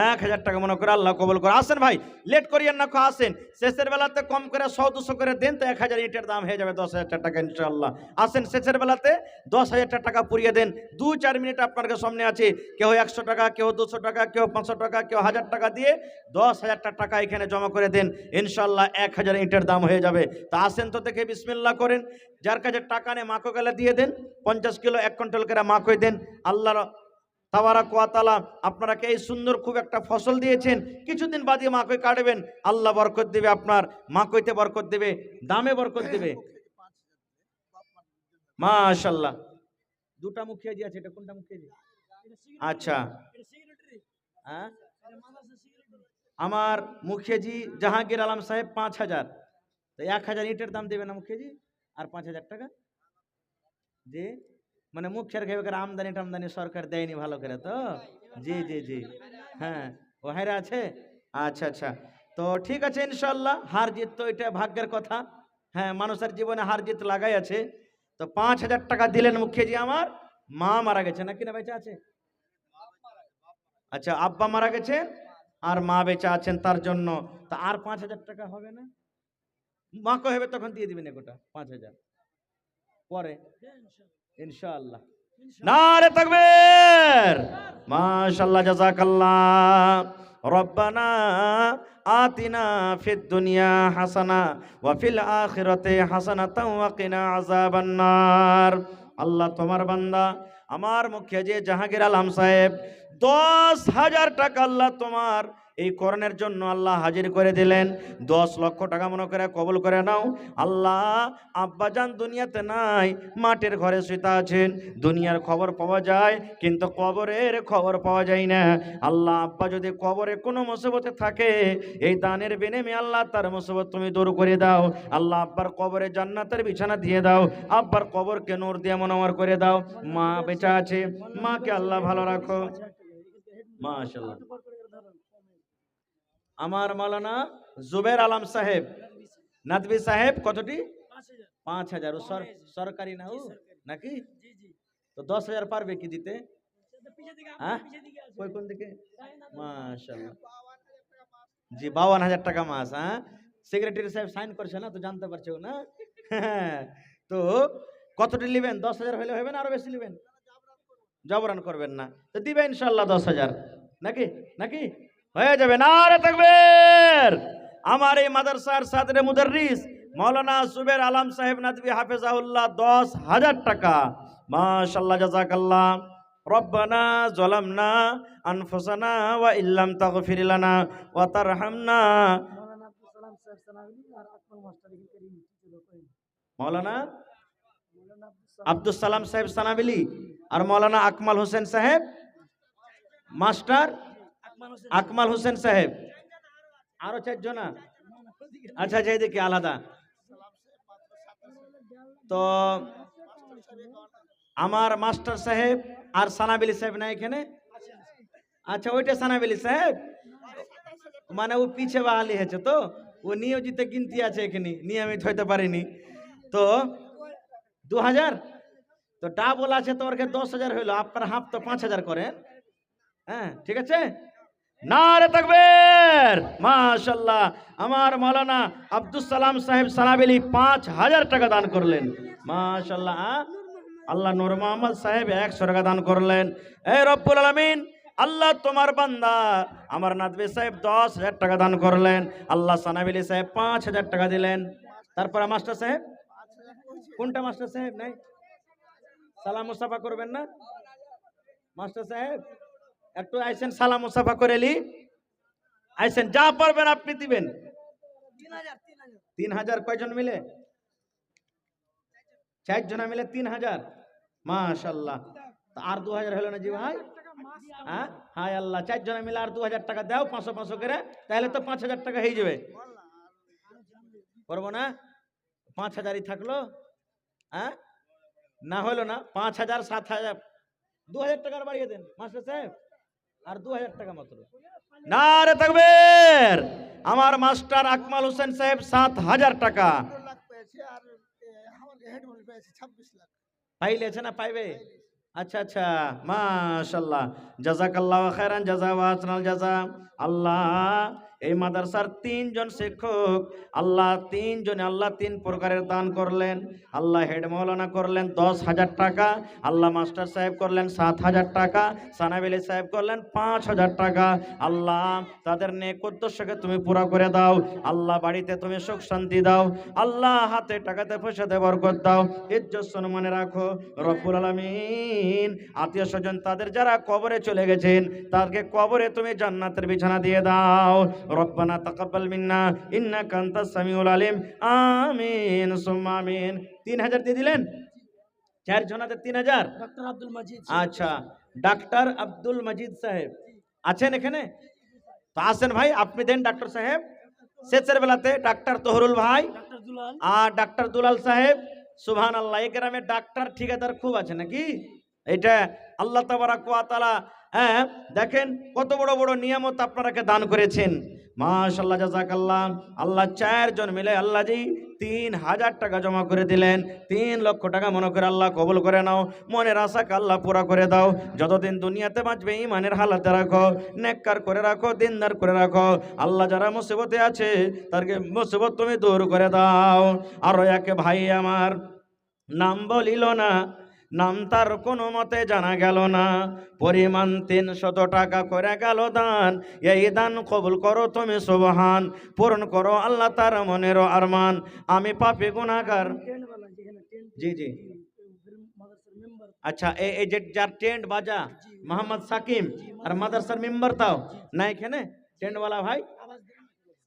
Speaker 2: 1000 টাকা মনে করে আল্লাহ কবুল করে। আসেন ভাই, লেট করিয়েন না, আসেন শেষের বেলাতে কম করে 100-200 করে দেন তো 1000 ইটের দাম হয়ে যাবে 10,000 টাকা ইনশাআল্লাহ। আসেন শেষের বেলাতে 10,000 টাকা পুড়িয়ে দেন। 2-4 মিনিট আপনার সামনে আছে, কেউ 100 টাকা, কেউ 200 টাকা, কেউ 500 টাকা, কেউ 1000 টাকা দিয়ে 10,000 টাকা এখানে জমা করে দেন, ইনশাআল্লাহ 1000 ইটের দাম হয়ে যাবে। তা আসেন তো দেখে বিসমিল্লাহ করেন। যার কাছে টাকা নেই মাকো গেলে দিয়ে দেন, 50 কিলো 1 কুইন্টাল করে মাকই দেন। আল্লাহ তাবারাক ওয়া তাআলা আপনারাকে এই সুন্দর খুব একটা ফসল দিয়েছেন, কিছুদিন বাদে মাকই কাটবেন, আল্লাহ বরকত দেবে, আপনার মাকইতে বরকত দেবে, দামে বরকত দেবে। মাশাআল্লাহ। দুটা মুখিয়াজি আছে, এটা কোনটা মুখিয়াজি? আচ্ছা, হ্যাঁ আমার মুখিয়াজি জাহাঙ্গীর আলম সাহেব 5000, তো 1000 ইটের দাম দেবে না মুখিয়াজি, আর 5000 টাকা যে মানে মুখের ঘেবে আমদানি টামদানি সরকার দেয়নি ভালো করে তো। জি জি জি, হ্যাঁ ও হায়রা আছে। আচ্ছা আচ্ছা, তো ঠিক আছে ইনশাল্লাহ। হার জিত তো এটা ভাগ্যের কথা, হ্যাঁ মানুষের জীবনে হার জিত লাগাই আছে। তো 5000 টাকা দিলেন মুখিয়াজি। আমার মা মারা গেছে নাকি না বেঁচে আছে? আচ্ছা, আব্বা মারা গেছে আর মা বেঁচে আছেন, তার জন্য তা আর 5000 টাকা হবে না, মাকে হবে তখন দিয়ে দিবেন গোটা 5000 পরে ইনশাআল্লাহ। নারে তাকবীর, মাশাআল্লাহ জাযাকাল্লাহ। রব্বানা আতিনা ফিদ দুনিয়া হাসানা ওয়া ফিল আখিরাতি হাসানাতাও ওয়া কিনা আযাবান নার। আল্লাহ তোমার বান্দা আমার মুখিয়াজি জাহাঙ্গীর আলম সাহেব 10,000 টাকা আল্লাহ তোমার এই কোরআনের জন্য আল্লাহ হাজির করে দিলেন। 10 লক্ষ টাকা মনে করে কবুল করে নাও। আল্লাহ আব্বাজান দুনিয়াতে নাই, মাটির ঘরে শুতে আছেন, দুনিয়ার খবর পাওয়া যায় কিন্তু কবরের খবর পাওয়া যায় না। আল্লাহ আব্বা যদি কবরে কোনো মুসিবতে থাকে, এই দানের বিনিময়ে আল্লাহ তার মুসিবত তুমি দূর করে দাও। আল্লাহ আব্বার কবরে জান্নাতের বিছানা দিয়ে দাও, আব্বার কবরকে নূর দিয়ে মনোয়ার করে দাও। মা বেঁচে আছে, মাকে আল্লাহ ভালো রাখো। মাশাআল্লাহ। আমার মাওলানা জুবের আলম সাহেব নাদবি সাহেব কতটি? 5000। ও সরকারি না ও নাকি? তো 10,000 পারবে কি দিতে? হ্যাঁ কই কোন দিকে? মাশাআল্লাহ জি, 52,000 টাকা মাস। হ্যাঁ সেক্রেটারি সাহেব সাইন করছে না তো জানতে পারছো না। তো কতটি নেবেন? 10,000 হলে হবে না আরো বেশি নেবেন? জবরান করবেন না তো দিবে ইনশাআল্লাহ 10,000 নাকি নাকি হয়ে যাবে। নারে তাকবীর। আমার এই মাদ্রাসার সাদরে মুদাররিস মাওলানা সুবের আলম সাহেব নাদবী হাফেজাহুল্লাহ 10,000 টাকা। মাশাআল্লাহ জাযাকাল্লাহ। রব্বানা যালামনা আনফুসানা ওয়া ইল্লাম তাগফির লানা ওয়া তারহামনা। মাওলানা আব্দুল সালাম সাহেব সানাবিলি আর মাওলানা আকমাল হোসেন সাহেব মাস্টার আকমাল হোসেন সাহেব আরো 4 জনা। আচ্ছা যেদিকে আলাদা তো আমার মাস্টার সাহেব আর সানাবিলি সাহেব না এখানে? আচ্ছা ওইটা সানাবিলি সাহেব মানে ও পিছে বাহালি হয়েছে তো ও নিয়োজিত গিনতি আছে এখানে নিয়মিত হইতে পারেনি তো 2,000 তো ডাবল আছে তো ওর 10,000 হইলো আপনার হাফ তো 5,000 করেন। হ্যাঁ ঠিক আছে। নারে তাকবীর। মাশাআল্লাহ। আমার মাওলানা আব্দুল সালাম সাহেব সানাবিলি 5,000 টাকা দান করলেন। মাশাআল্লাহ। আল্লাহ নূর মোহাম্মদ সাহেব 100 টাকা দান করলেন। এই রব্বুল আলামিন আল্লাহ তোমার বান্দা আমার নাদবী সাহেব 10,000 টাকা দান করলেন। আল্লাহ সানাবিলি সাহেব 5,000 টাকা দিলেন। তারপরে মাস্টার সাহেব কোনটা মাস্টার সাহেব নাই সালাম মুসাফা করবেন না? মাস্টার সাহেব একটু আইসেন সালাম মুসাফা করে লি আইসেন যা পারবেন আপনি দিবেন। 3,000 কয়জন মিলে? 4 জনা মিলে 3,000। মাশাআল্লাহ। আর 2,000 হলো না জি ভাই? হ্যাঁ হায় আল্লাহ 4 জনা মিলে আর 2,000 টাকা দাও 500 করে তাহলে তো 5,000 টাকা হয়ে যাবে। করবো না? 5,000ই থাকলো। হ্যাঁ না হলো না 5,000 7,000 2,000 টাকার বাড়িয়ে দেন মাস্টার সাহেব আর 2,000 টাকা মাত্র। নারে তাকবীর। আমার মাস্টার আকমাল হোসেন সাহেব 7,000 টাকা পাইলেছে না পাইবে? আচ্ছা আচ্ছা মাশাআল্লাহ জাযাকাল্লাহু খায়রান জাযা ওয়া আহসানাল জাযা। আল্লাহ এই মাদ্রাসার 3 জন শিক্ষক আল্লাহ 3 জনে আল্লাহ 3 প্রকারের দান করলেন। আল্লাহ হেড মাওলানা করলেন 10,000 টাকা, আল্লাহ মাস্টার সাহেব করলেন 7,000 টাকা, সানাবিলি সাহেব করলেন 5,000 টাকা। আল্লাহ তাদের নেক উদ্দেশ্যকে তুমি পুরা করে দাও। আল্লাহ বাড়িতে তুমি সুখ শান্তি দাও। আল্লাহ হাতে টাকাতে পয়সাতে বরকত দাও, ইজ্জত সম্মানে রাখো রব্বুল আলামিন। আত্মীয় স্বজন তাদের যারা কবরে চলে গেছেন তাদেরকে কবরে তুমি জান্নাতের বিছানা দিয়ে দাও। রব্বানা তাকাব্বাল মিন্না ইন্নাকা আনতাস সামিউল আলিম। আমিন সুম্মা আমিন। 3,000 দিয়ে দিলেন 4 জনাতে 3,000।
Speaker 4: ডক্টর আব্দুল মজিদ।
Speaker 2: আচ্ছা ডাক্তার আব্দুল মজিদ সাহেব আছেন এখানে? তো আসেন ভাই আপনি দেন ডাক্তার সাহেব। শেষের বেলাতে ডাক্তার তহরুল ভাই
Speaker 4: ডক্টর দুলাল
Speaker 2: আর ডাক্তার দুলাল সাহেব। সুবহানাল্লাহ। এই গ্রামে ডাক্তার ঠিকাদার খুব আছে নাকি? এটা আল্লাহ তাবারাক ওয়া তাআলা হ্যাঁ দেখেন কত বড় বড় নিয়ামত আপনারাকে দান করেছেন। মাশাআল্লাহ জাযাকাল্লাহ। আল্লাহ 4 জন মিলে আল্লাহ জি 3,000 টাকা জমা করে দিলেন। 3 লক্ষ টাকা মনে করে আল্লাহ কবুল করে নাও। মনের আশাকে আল্লাহ পুরা করে দাও। যতদিন দুনিয়াতে বাঁচবে ঈমানের হালাতে রাখো, নেককার করে রাখো, দিনদার করে রাখো। আল্লাহ যারা মুসিবতে আছে তাদেরকে মুসিবত তুমি দূর করে দাও। আর এক ভাই আমার নাম বলিল না, নাম তার কোনো মতে জানা গেল না, পরিমাণ 300 টাকা করে গেল দান। এই দান কবুল করো তুমি সুবহান, পূরণ করো আল্লাহ তার মনের আরমান। আমি পাপী গুনাহগার। জি জি আচ্ছা এই যে যার টেন্ট বাজা মোহাম্মদ সাকিম আর মাদ্রাসার মেম্বার তাও না এখানে টেন্টওয়ালা ভাই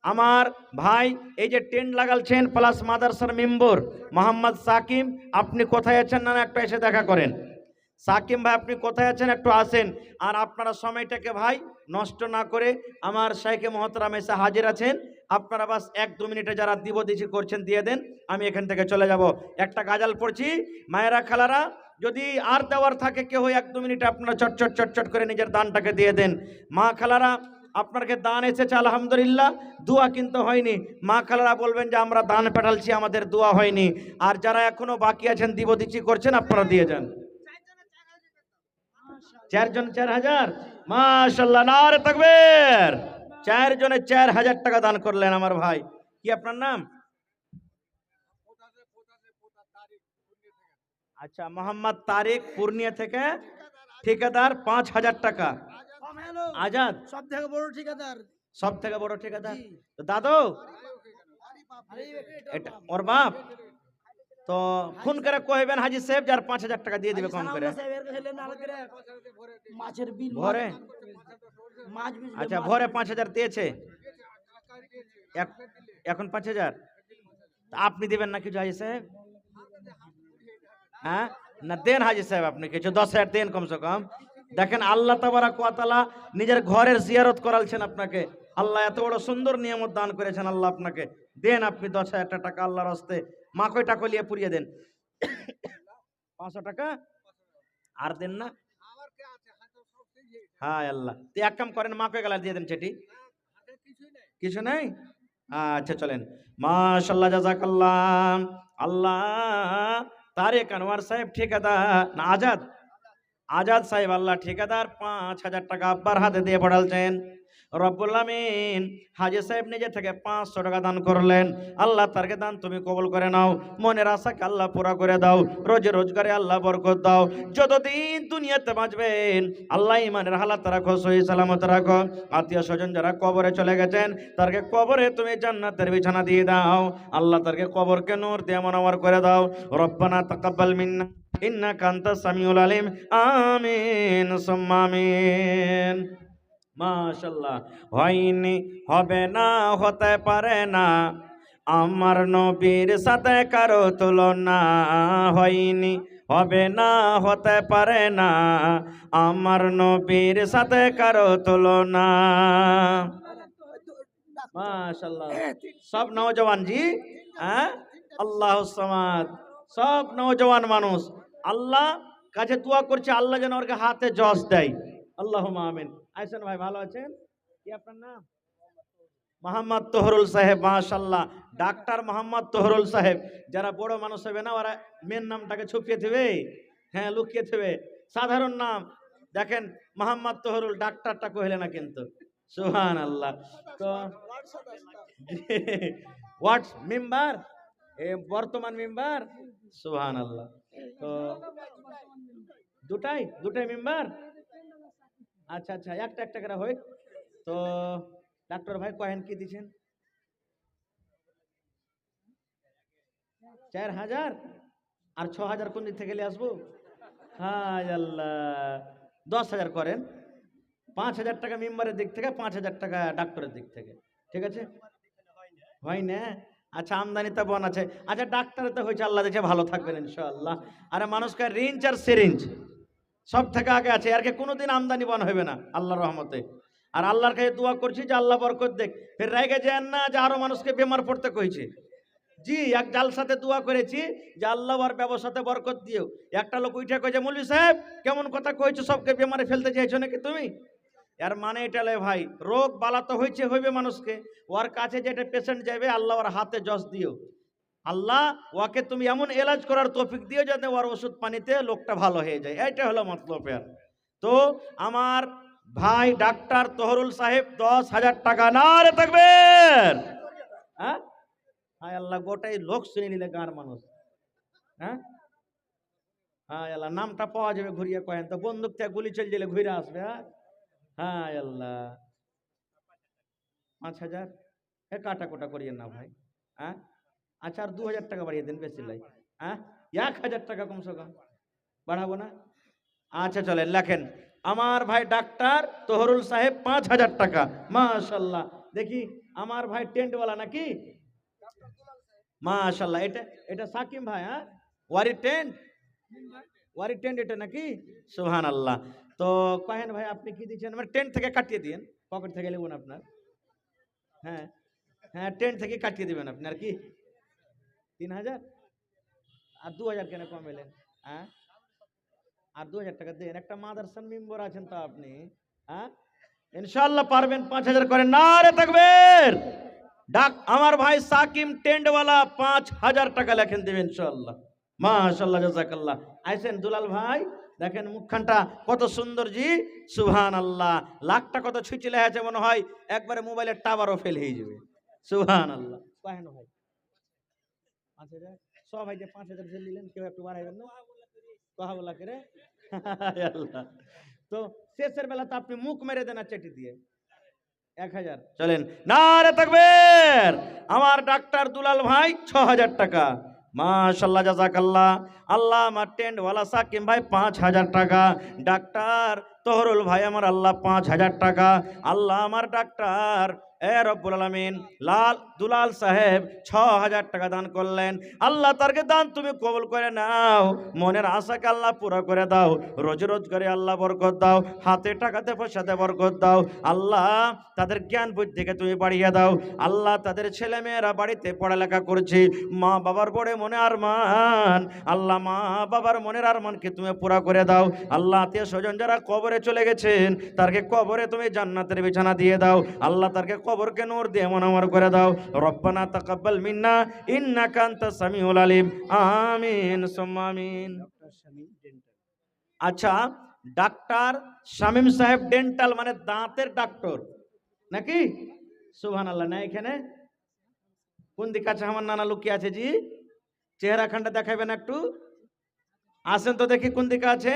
Speaker 2: আমার ভাই এই যে টেন্ট লাগালছেন প্লাস মাদ্রাসার মেম্বার মোহাম্মদ সাকিম। আপনি কোথায় আছেন না একটু এসে দেখা করেন। সাকিম ভাই আপনি কোথায় আছেন একটু আসেন। আর আপনারা সময়টাকে ভাই নষ্ট না করে আমার শাইখে মহতরাম এসে হাজির আছেন। আপনারা বাস 1-2 মিনিটে যারা দিবদিছি করছেন দিয়ে দেন, আমি এখান থেকে চলে যাব। একটা গাজাল পড়ছি মায়েরা খালারা, যদি আর দেওয়ার থাকে কেউ 1-2 মিনিটে আপনারা চটচট চটচট করে নিজের দানটাকে দিয়ে দেন। মা খালারা আপনাকে দান এসেছে আলহামদুলিল্লাহ, দোয়া কিন্তু হয়নি। মা খালারা বলবেন যে আমরা দান পাঠালছি আমাদের দোয়া হয়নি। আর যারা এখনো বাকি আছেন দিবদিছি করছেন আপনারা দিয়ে যান। 4 জন 4,000 মাশাআল্লাহ নারে তাকবীর। 4 জনে 4,000 টাকা দান করলেন আমার ভাই। কি আপনার নাম? আচ্ছা, মোহাম্মদ তারিক পূর্ণিয়া থেকে ঠিকাদার 5,000 টাকা। আজাদ
Speaker 4: সব থেকে বড় ঠিকাদার।
Speaker 2: সব থেকে বড় ঠিকাদার।
Speaker 4: জি।
Speaker 2: তো দাদু এটা ওর বাপ, তো ফোন করে কইবেন হাজি সাহেব যার 5,000 টাকা দিয়ে দিবে কম করে
Speaker 4: মাছের বিল
Speaker 2: ভরে।
Speaker 4: মাছ বিল
Speaker 2: আচ্ছা, ভরে 5,000 দিয়েছে, এখন 5,000 আপনি দিবেন না কিছু হাজি সাহেব? হ্যাঁ না, দেন হাজি সাহেব আপনি কিছু 10,000 দেন কমসে কম। দেখেন আল্লাহ তাবারাক ওয়া তাআলা নিজের ঘরের জিয়ারত করালছেন আপনাকে, আল্লাহ এত বড় সুন্দর নিয়ামত দান করেছেন আল্লাহ আপনাকে। দেন আপনি 10,000 টাকা আল্লাহর রাস্তে, মা কয়টা কলিয়ে পুড়িয়ে দেন। 500 টাকা আর দেন না? হ্যাঁ আল্লাহ, তো এক কাম করেন, মা কয় গেলা দিয়ে দেন চেটি, কিছু নাই। আচ্ছা চলেন, মাশাআল্লাহ জাযাকাল্লাহ। আল্লাহ তারেক আনোয়ার সাহেব ঠিকাদার না আজাদ, আজাদ সাহেব আল্লাহ ঠিকাদার 5,000 টাকা আব্বার হাতে দিয়ে পড়ালছেন। রব্বুল আমিন হাজি সাহেব নিজে থেকে 500 টাকা দান করলেন। আল্লাহ তারকে দান তুমি কবুল করে নাও, মনের আশাকে আল্লাহ পুরা করে দাও, রোজে রোজগারে আল্লাহ বরকত দাও, যতদিন দুনিয়াতে বাঁচবেন আল্লাহ ইমানের হালাত রাখো, সহি সালামত রাখো। আত্মীয় স্বজন যারা কবরে চলে গেছেন তারকে কবরে তুমি জান্নাতের বিছানা দিয়ে দাও, আল্লাহ তারকে কবরকে নূর দিয়ে মনোয়ার করে দাও। রব্বানা তাকাব্বাল মিন্না ইন্নাকা আনতাস সামিউল আলিম, আমিন সুম্মা আমিন। মাশাআল্লাহ। হয়নি, হবে না, হতে পারে না, আমার নবীর সাথে কারো তুলনা। হয়নি, হবে না, হতে পারে না, আমার নবীর সাথে কারো তুলনা। মাশাআল্লাহ। সব নওজওয়ান জি, হ্যাঁ আল্লাহুস সামাদ, সব নওজওয়ান মানুষ আল্লাহ কাছে দোয়া করছে আল্লাহ যেন ওর হাতে জজ দেয়। আল্লাহুম্মা আমিন। আইসেন ভাই, ভালো আছেন? কি আপনার নাম? মোহাম্মদ তোহরুল সাহেব। মাশাআল্লাহ, ডাক্তার মোহাম্মদ তোহরুল সাহেব। যারা বড় মানুষ হবে না ওরা মেন নামটাকে ছুপিয়ে দেবে, হ্যাঁ লুকিয়ে দেবে, সাধারণ নাম। দেখেন মোহাম্মদ তোহরুল, ডাক্তারটা কইলে না কিন্তু। সুবহানাল্লাহ। তো হোয়াটস মেম্বার, এ বর্তমান মেম্বার। সুবহানাল্লাহ। তো দুটাই মেম্বার। আচ্ছা আচ্ছা, একটা একটা করে হয়। তো ডাক্তার ভাই কহেন কি দিছেন? 4,000 আর 6,000 কোন দিক থেকে আসবো? হায় আল্লাহ, 10,000 করেন। 5,000 টাকা মেম্বারের দিক থেকে, 5,000 টাকা ডাক্তারের দিক থেকে, ঠিক আছে? হয় না? আচ্ছা, আমদানিতে বন আছে। আচ্ছা, ডাক্তারেতে হয়েছে, আল্লাহ দেখে ভালো থাকবেন ইনশাআল্লাহ। আরে মানুষকে রিঞ্জ আর সিরিঞ্জ সব থেকে আগে আছে, আর কে কোনোদিন আমদানি বন হবে না আল্লাহর রহমতে। আর আল্লাহর কাছে দোয়া করছি যে আল্লাহ বরকত দেখ, ফের রেগে যান না যে আরো মানুষকে বেমার পড়তে কইছে। জি, এক জালসাতে দোয়া করেছি যে আল্লাহ আর ব্যবসাতে বরকত দিও। একটা লোক উঠে কইছে, মৌলভী সাহেব কেমন কথা কইছো, সবকে বেমারে ফেলতে চাইছো নাকি তুমি? এর মানে এটা লে ভাই, রোগ বালা তো হইছে, হইবে মানুষকে, ওর কাছে যেটা পেশেন্ট যাবে আল্লাহ ওর হাতে জজ দিও। আল্লাহ ওকে তুমি এমন এলাজ করার তৌফিক দিও যাতে ওর ওষুধ পানিতে লোকটা ভালো হয়ে যায়, এটা হলো মতলব। তো আমার ভাই ডাক্তার তোহরুল সাহেব 10,000 টাকা, না রে তাকবীর। হ্যাঁ হায় আল্লাহ, গোটাই লোক শুনে নিলে গাঁর মানুষ। হ্যাঁ হায় আল্লাহ, নামটা পাওয়া যাবে ঘুরিয়ে কয়েন তো, বন্দুক থেকে গুলি চলে দিলে ঘুরে আসবে। হ্যাঁ হায় আল্লাহ, 5,000 এ কাটা কোটা করিয়ে না ভাই। হ্যাঁ আচ্ছা, আর 2,000 টাকা বাড়িয়ে দেন, বেশি লাই। হ্যাঁ 1,000 টাকা কমসে কম বাড়াবো না? আচ্ছা চলেন লেখেন, আমার ভাই ডাক্তার তোহরুল সাহেব 5,000 টাকা। মাশাআল্লাহ। দেখি আমার ভাই টেন্টওয়ালা নাকি? মাশাআল্লাহ। এটা এটা সাকিম ভাই, হ্যাঁ ওয়ারি টেন্ট এটা নাকি? সুবহানাল্লাহ। তো কহেন ভাই আপনি কি দিচ্ছেন? আমার টেন্ট থেকে কাটিয়ে দিন, পকেট থেকে নেবেন আপনার। হ্যাঁ হ্যাঁ, টেন্ট থেকে কাটিয়ে দিবেন আপনি। আর কি 3,000 আর 2,000 কেন কম এলেন? হ্যাঁ আর 2,000 টাকা দেন, একটা মাদ্রাসার মেম্বার আছেন তো আপনি। হ্যাঁ ইনশাআল্লাহ পারবেন। 5,000 করেন, নারে তাকবীর। ডাক আমার ভাই সাকিম টেন্টওয়ালা 5,000 টাকা লেখেন দিবেন ইনশাআল্লাহ। মাশাআল্লাহ, জাযাকাল্লাহ। আইসেন দুলাল ভাই, দেখেন মুখখানটা কত সুন্দর জি। সুবহানাল্লাহ, লাখটা কত ছুঁচলে আছে মনে হয় একবারে মোবাইলের টাওয়ারও ফেল হয়ে যাবে। সুবহানাল্লাহ। কহেন ভাই 5,000 সব ভাই যে 5,000 ফেল দিলেন, কেউ একটু বাড়াইবেন না? कहा बोला के रे हाय আল্লাহ তো শেষের বেলা তো আপনি মুখ মেরে দেন চেটি দিয়ে 1000 চলেন নারে তাকবীর আমার ডাক্তার দুলাল ভাই 6000 টাকা মাশাআল্লাহ জাযাকাল্লাহ আল্লামা টেন্ট ওয়ালা সাকিম ভাই 5000 টাকা ডাক্তার তোহরুল ভাই আমার আল্লাহ 5000 টাকা আল্লাহ আমার ডাক্তার এ রব্বুল আলামিন লাল দুলাল সাহেব 6000 টাকা দান করলেন আল্লাহ তারকে দান তুমি কবুল করে নাও মনের আশাকে আল্লাহ পুরো করে দাও রোজ রোজগারে আল্লাহ বরকত দাও হাতে টাকাতে পয়সাতে বরকত দাও আল্লাহ তাদের জ্ঞান বুদ্ধিকে তুমি বাড়িয়ে দাও আল্লাহ তাদের ছেলে মেয়েরা বাড়িতে পড়ালেখা করছে মা বাবার বড়ে মনে আরমান আল্লাহ মা বাবার মনের আরমানকে তুমি পুরো করে দাও আল্লাহ আত্মীয় স্বজন যারা কবরে চলে গেছেন তারকে কবরে তুমি জান্নাতের বিছানা দিয়ে দাও আল্লাহ তারকে কবরকে নূর দিয়ে মনোমর করে দাও রব্বানা তাকাব্বাল মিন্না ইন্নাকা আনতাস সামিউল আলিম আমিন সুম্মা আমিন আচ্ছা ডাক্তার শামীম সাহেব ডেন্টাল মানে দাঁতের ডাক্তার নাকি সুবহানাল্লাহ না এখানে কোন দিকে আছে আমার নানা লুকিয়ে আছে জি চেহারা খানটা দেখাবেন একটু আসেন তো দেখি কোন দিকে আছে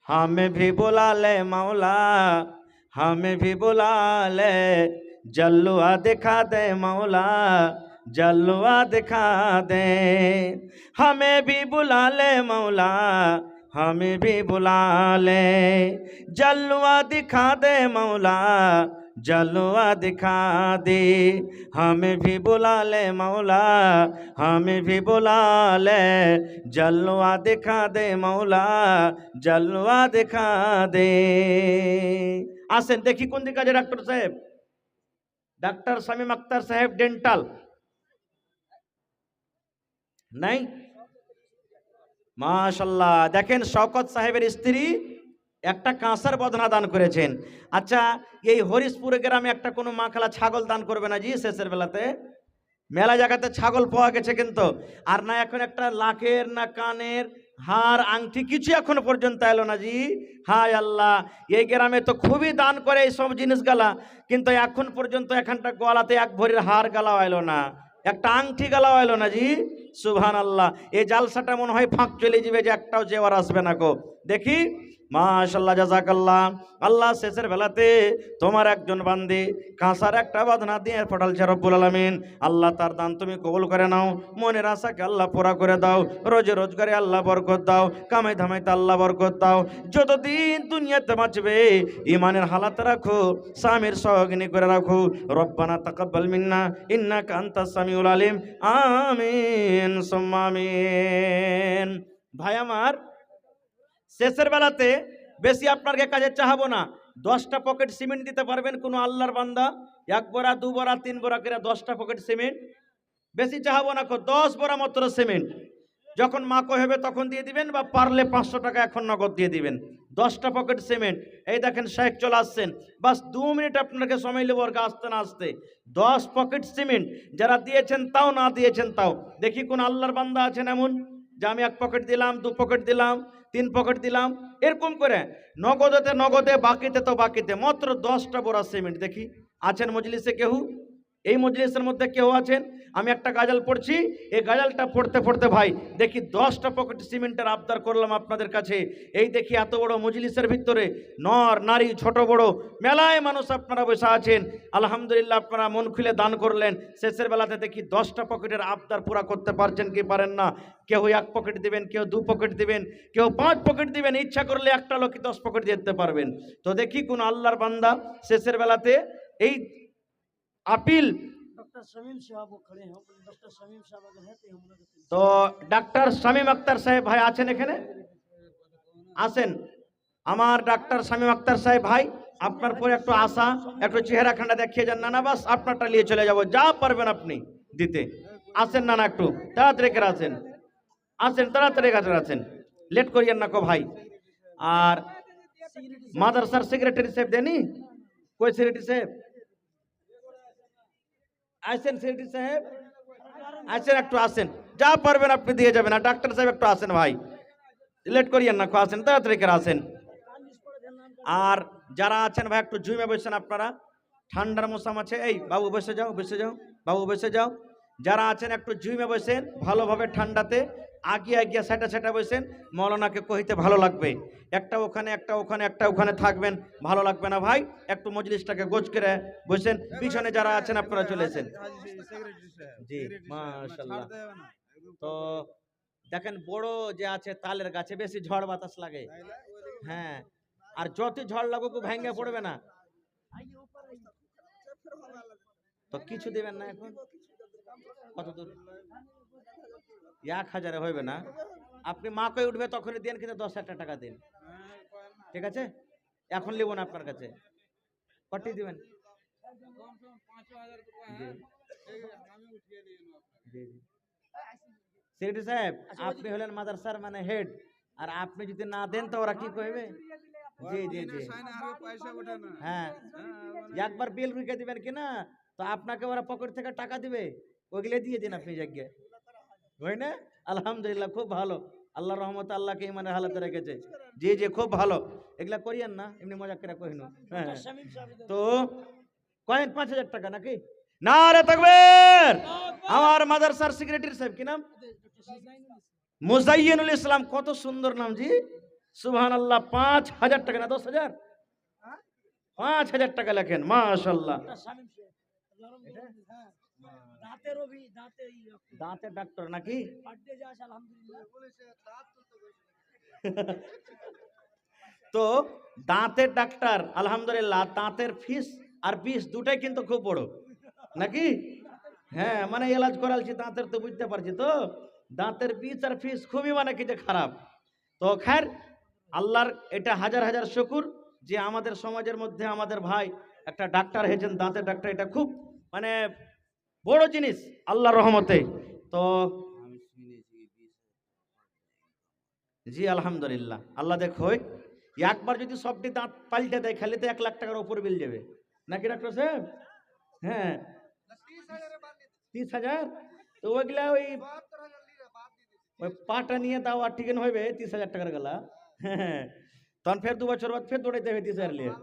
Speaker 2: हमें भी बुला ले मौला हमें भी बुला ले जलवा दिखा दे मौला जलवा दिखा दे हमें भी बुला ले मौला हमें भी बुला ले जलवा दिखा दे मौला जलवा दिखा दे हमें भी बुला ले मौला हमें भी बुला ले जलवा दिखा दे मौला जलवा दिखा दे আসেন দেখি কোন দিকে আছে ডাক্তার সাহেব ডাক্তার শামীম আক্তার সাহেব ডেন্টাল নাই মাশাআল্লাহ দেখেন শওকত সাহেবের স্ত্রী একটা কাঁসার বদনা দান করেছেন আচ্ছা এই হরিশপুর গ্রামে একটা কোনো মা খালা ছাগল দান করবে না জি শেষের বেলাতে মেলা জায়গাতে ছাগল পাওয়া গেছে কিন্তু আর না এখন একটা লাখের না কানের হার আংটি কিছু এখনো পর্যন্ত এলো না জি হায় আল্লাহ এই গ্রামে তো খুবই দান করে এই সব জিনিসগুলা কিন্তু এখন পর্যন্ত এখানটা গলাতে এক ভরির হার গালাও এলো না একটা আংটি গালাও এলো না জি সুবহানাল্লাহ এই জালসাটা মনে হয় ফাঁক চলে যাবে যে একটাও জেওয়ার আসবে না গো দেখি মাশাআল্লাহ জাযাকাল্লাহ আল্লাহ শেষের বেলাতে তোমার একজন বান্দি কাঁসার একটা বাঁধনা দিয়ে পাঠালছে রব্বুল আলামিন আল্লাহ তার দান তুমি কবুল করে নাও মনের আশাকে আল্লাহ পুরা করে দাও রোজে রোজগারে আল্লাহ বরকত দাও কামাই ধামাইতে আল্লাহ বরকত দাও যতদিন দুনিয়াতে বাঁচবে ইমানের হালাত রাখো স্বামীর সহগিনী করে রাখো রব্বানা তাকাব্বাল মিন্না ইন্নাকা আনতাস সামিউল আলিম আমিন সুম্মা আমিন ভাই আমার শেষের বেলাতে বেশি আপনাকে কাজে চাহাবো না 10টা পকেট সিমেন্ট দিতে পারবেন কোনো আল্লাহর বান্দা 1 বড়া 2 বড়া 3 বড়া করে 10টা পকেট সিমেন্ট বেশি চাহাবো না 10 বড়া মাত্র সিমেন্ট যখন মা কইবে তখন দিয়ে দিবেন বা পারলে 500 টাকা এখন নগদ দিয়ে দিবেন 10টা পকেট সিমেন্ট এই দেখেন শেখ চলে আসছেন বাস 2 মিনিট আপনাকে সময় নেব আর আসতে না আসতে 10 পকেট সিমেন্ট যারা দিয়েছেন তাও না দিয়েছেন তাও দেখি কোন আল্লাহর বান্দা আছেন এমন যে আমি 1 পকেট দিলাম 2 পকেট দিলাম 3 পকেট দিলাম এরকম করে নগদে নগদে বাকিতে তো বাকিতে মাত্র 10টা বড়া সিমেন্ট দেখি আছেন মজলিসে কেউ এই মজলিসের মধ্যে কেউ আছেন আমি একটা গাজাল পড়ছি এই গাজালটা পড়তে পড়তে ভাই দেখি 10টা পকেট সিমেন্টের আবদার করলাম আপনাদের কাছে এই দেখি এত বড় মজলিসের ভিতরে নর নারী ছোট বড় মেলায় মানুষ আপনারা বসে আছেন আলহামদুলিল্লাহ আপনারা মন খুলে দান করলেন শেষের বেলাতে দেখি 10টা পকেটের আবদার পুরা করতে পারছেন কি পারেন না কেউ 1 পকেট দিবেন কেউ 2 পকেট দিবেন কেউ 5 পকেট দিবেন ইচ্ছা করলে একটা লোকই 10 পকেট দিতে পারবেন তো দেখি কোন আল্লাহর বান্দা শেষের বেলাতে এই अपील
Speaker 4: डॉक्टर शमीम साहब वो खड़े हैं डॉक्टर शमीम साहब अगर है तो हम लोग
Speaker 2: तो डॉक्टर शमीम अख्तर साहेब भाई আছেন এখানে আসেন আমার ডাক্তার শামীম আক্তার সাহেব ভাই আপনার পরে একটু আশা একটু চেহারাখানা দেখিয়ে যান না বাস আপনারটা নিয়ে চলে যাব যা পারবেন আপনি দিতে আসেন না একটু তাড়াতাড়ি করে আসেন তাড়াতাড়ি করে আসেন লেট করিয়েন না কো ভাই আর মাদ্রাসার সেক্রেটারি সাহেব দেনি কই সেক্রেটারি সাহেব আসেন সেক্রেটারি সাহেব আসেন একটু আসেন যা পারবেন আপনি দিয়ে যাবেন আর ডাক্তার সাহেব একটু আসেন ভাই লেট করিয়েন না আসেন তাড়াতাড়ি করে আসেন আর যারা আছেন ভাই একটু জুমে বসেন আপনারা ঠান্ডার মৌসুম আছে এই বাবু বসে যাও বাবু বসে যাও যারা আছেন একটু জুমে বসেন ভালোভাবে ঠান্ডাতে আগিয়ে আগিয়ে সেটা সেটা বসেন, মৌলানাকে কহিতে ভালো লাগবে। একটা ওখানে একটা ওখানে একটা ওখানে থাকবেন, ভালো লাগবে না ভাই। একটু মজলিসটাকে গোছ করে বসেন, পিছনে যারা আছেন আপনারা চলে এসেন। জি মাশাআল্লাহ। তো দেখেন বড় যে আছে তালের গাছে বেশি ঝড় বাতাস লাগে, হ্যাঁ, আর যত ঝড় লাগুক ভেঙে পড়বে না। তো কিছু দেবেন না এখন? কত দূর? 1000 হইবে না, আপনি মাকে উঠবে তখনই দেন, কিন্তু 10,000 টাকা দিন, ঠিক আছে? এখন লিব না আপনার কাছে, কটি দিবেন? জি জি জি। সেক্রেটারি সাহেব, আপনি হলেন মাদ্রাসার মানে হেড, আর আপনি যদি না দেন তো ওরা কি কইবে? জি জি জি, হ্যাঁ, একবার বিল রেখে দিবেন কিনা, তো আপনাকে ওরা পকেট থেকে টাকা দিবে, ওইগুলো দিয়ে দিন আপনি জায়গায়, হয় না? আলহামদুলিল্লাহ, খুব ভালো, আল্লাহর রহমতে আল্লাহকে ইমানের হালাতে রেখেছে। জি জি, খুব ভালো, এগুলা করিয়েন না, এমনি মজা করে কহিনু। হ্যাঁ, তো কয়েন 5,000 টাকা নাকি? নারে তাকবীর! আমার মাদ্রাসার সেক্রেটারি সাহেব কি নাম? মুজাইয়িনুল ইসলাম, কত সুন্দর নাম জি, সুবহানাল্লাহ। 5,000 টাকা না 10,000? 5,000 টাকা লেখেন, মাশাআল্লাহ। দাঁতের ডাক্তার নাকি? তো দাঁতের ডাক্তার, আলহামদুলিল্লাহ। দাঁতের ফিস আর বিষ দুটাই কিন্তু খুব বড় নাকি? হ্যাঁ, মানে এলাজ করালছি দাঁতের, তো বুঝতে পারছি তো, দাঁতের বিষ আর ফিস খুবই মানে কি যে খারাপ। তো খैर, আল্লাহর এটা হাজার হাজার শুকর যে আমাদের সমাজের মধ্যে আমাদের ভাই একটা ডাক্তার হয়েছেন, দাঁতের ডাক্তার, এটা খুব মানে বড় জিনিস আল্লাহর রহমতে। তো জি আলহামদুলিল্লাহ, আল্লাহ দেখো একবার যদি সবটি দাঁত পাল্টে দেয় খালি তো 1 লাখ টাকার উপর বিল যাবে নাকি ডাক্তার সাহেব? হ্যাঁ, 30,000। তো ওইগুলা ওই পাটা নিয়ে দাও আর ঠিক হইবে 30,000 টাকার গেলা। হ্যাঁ, তখন ফের 2 বছর বাদ ফের দৌড়াইতে হবে 30,000 নিয়ে।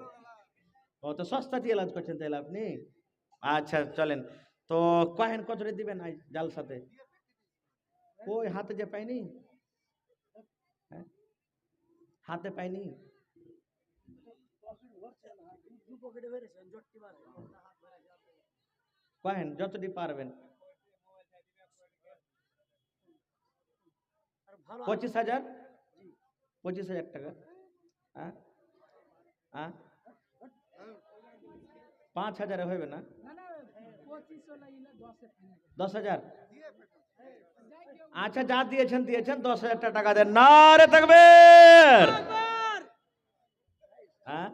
Speaker 2: ও তো সস্তা দিয়ে এলাজ করছেন তাহলে আপনি। আচ্ছা চলেন, তো কহেন কতটা দিবেন জাল সাথে? ওই হাতে যে পাইনি, হ্যাঁ, হাতে পাইনি। কহেন যতটি পারবেন। 25,000, 25,000 টাকা। হ্যাঁ হ্যাঁ, 5,000 হইবে না? 10,000? আচ্ছা, যা দিয়েছেন দিয়েছেন, 10,000 টাকা দেন। নারে তাকবীর! হ্যাঁ,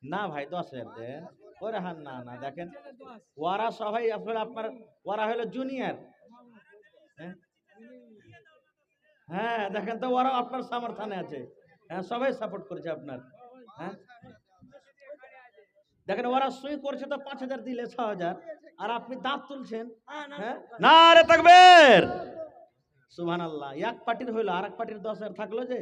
Speaker 2: না ভাই 10,000 দেন। ওরে হ্যাঁ, না না, দেখেন ওরা সবাই আপনার ওরা হলো জুনিয়র। হ্যাঁ, দেখেন তো ওরা আপনার সমর্থনে আছে, হ্যাঁ, সবাই সাপোর্ট করছে আপনার। হ্যাঁ, দেখেন ওরা সই করছে তো 5,000 দিলে 6,000, আর আপনি দাঁত তুলছেন। হ্যাঁ, নারে তাকবীর! সুবহানাল্লাহ। এক পার্টির হইলো, আর এক পার্টির 10,000 থাকলো যে।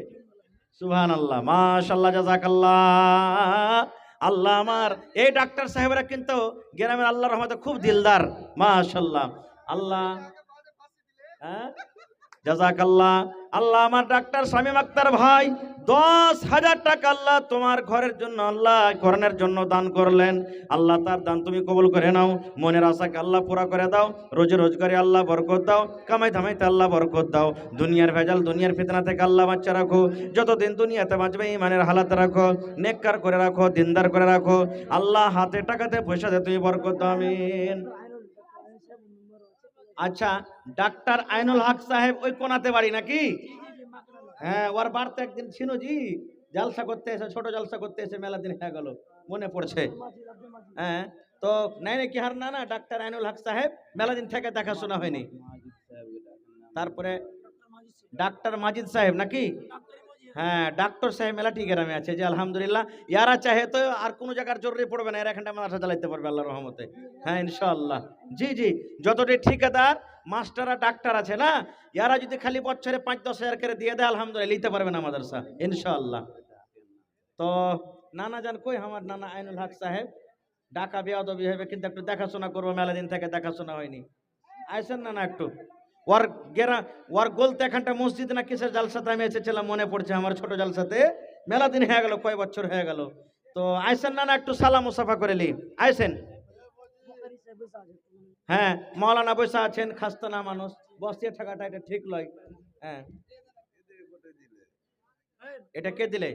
Speaker 2: সুবহানাল্লাহ, মাশাআল্লাহ, জাযাকাল্লাহ। আল্লাহ, আমার এই ডাক্তার সাহেবরা কিন্তু গ্রামের আল্লাহর রহমতে খুব দিলদার, মাশাআল্লাহ। আল্লাহ, হ্যাঁ, জাযাকাল্লাহ। আল্লাহ, আমার ডাক্তার শামীম আক্তার ভাই 10,000 টাকা আল্লাহ তোমার ঘরের জন্য, আল্লাহ কোরআনের জন্য দান করলেন। আল্লাহ, তার দান তুমি কবুল করে নাও, মনের আশাকে আল্লাহ পুরা করে দাও, রোজে রোজগারে আল্লাহ বরকত দাও, কামাই ধামাইতে আল্লাহ বরকত দাও, দুনিয়ার ভেজাল দুনিয়ার ফিতনা থেকে আল্লাহ বাঁচা রাখো, যতদিন দুনিয়াতে বাঁচবে ইমানের হালাতে রাখো, নেককার করে রাখো, দিনদার করে রাখো। আল্লাহ, হাতে টাকাতে পয়সাতে তুমি বরকত দাও, আমিন। আচ্ছা, ডাক্তার আইনুল হক সাহেব ওই কোনাতে বাড়ি নাকি? হ্যাঁ, ওর বাড়িতে একদিন ছিল জি, জলসা করতে এসে, ছোট জলসা করতে এসে মেলা দিন হয়ে গেল, মনে পড়ছে। হ্যাঁ, তো নাই নাকি হার না না, ডাক্তার আইনুল হক সাহেব মেলা দিন থেকে দেখাশোনা হয়নি। তারপরে ডাক্তার মাজিদ সাহেব নাকি? হ্যাঁ, ডাক্তার সাহেব মেলাটি গ্রামে আছে যে, আলহামদুলিল্লাহ। ইয়ারা চাহে তো আর কোনো জায়গার জরুরি পড়বে না, এরা এখানটা মাদ্রাসা চালাইতে পারবে আল্লাহর রহমতে। হ্যাঁ, ইনশাআল্লাহ। জি জি, যতটি ঠিকাদার মাস্টাররা ডাক্তার আছে না, ইয়ারা যদি খালি বছরে 5-10 হাজার করে দিয়ে দেয়, আলহামদুলিল্লাহ নিতে পারবে না মাদ্রাসা ইনশাআল্লাহ। তো নানা জান কই আমার নানা আইনুল হক সাহেব? ঢাকা বেয়াদবি হবে, কিন্তু একটু দেখাশোনা করবো, মেলা দিন থেকে দেখাশোনা হয়নি। আইসেন না না একটু? ওর ওর গলতে এখানটা মসজিদ না কিসের জালসাতে আমি এসেছিলাম, মনে পড়ছে আমার ছোট জালসাতে, মেলা দিন হয়ে গেল, কয় বছর হয়ে গেল। তো আইসেন না একটু সালাম মুসাফা করে লি, আইসেন।
Speaker 4: बुखारी से बस आ जाते हैं।
Speaker 2: হ্যাঁ, মৌলানা বসে আছেন, খাস্তানা মানুষ, বসিয়ে থাকাটা এটা ঠিক লয়। হ্যাঁ, এটা কে দিলে?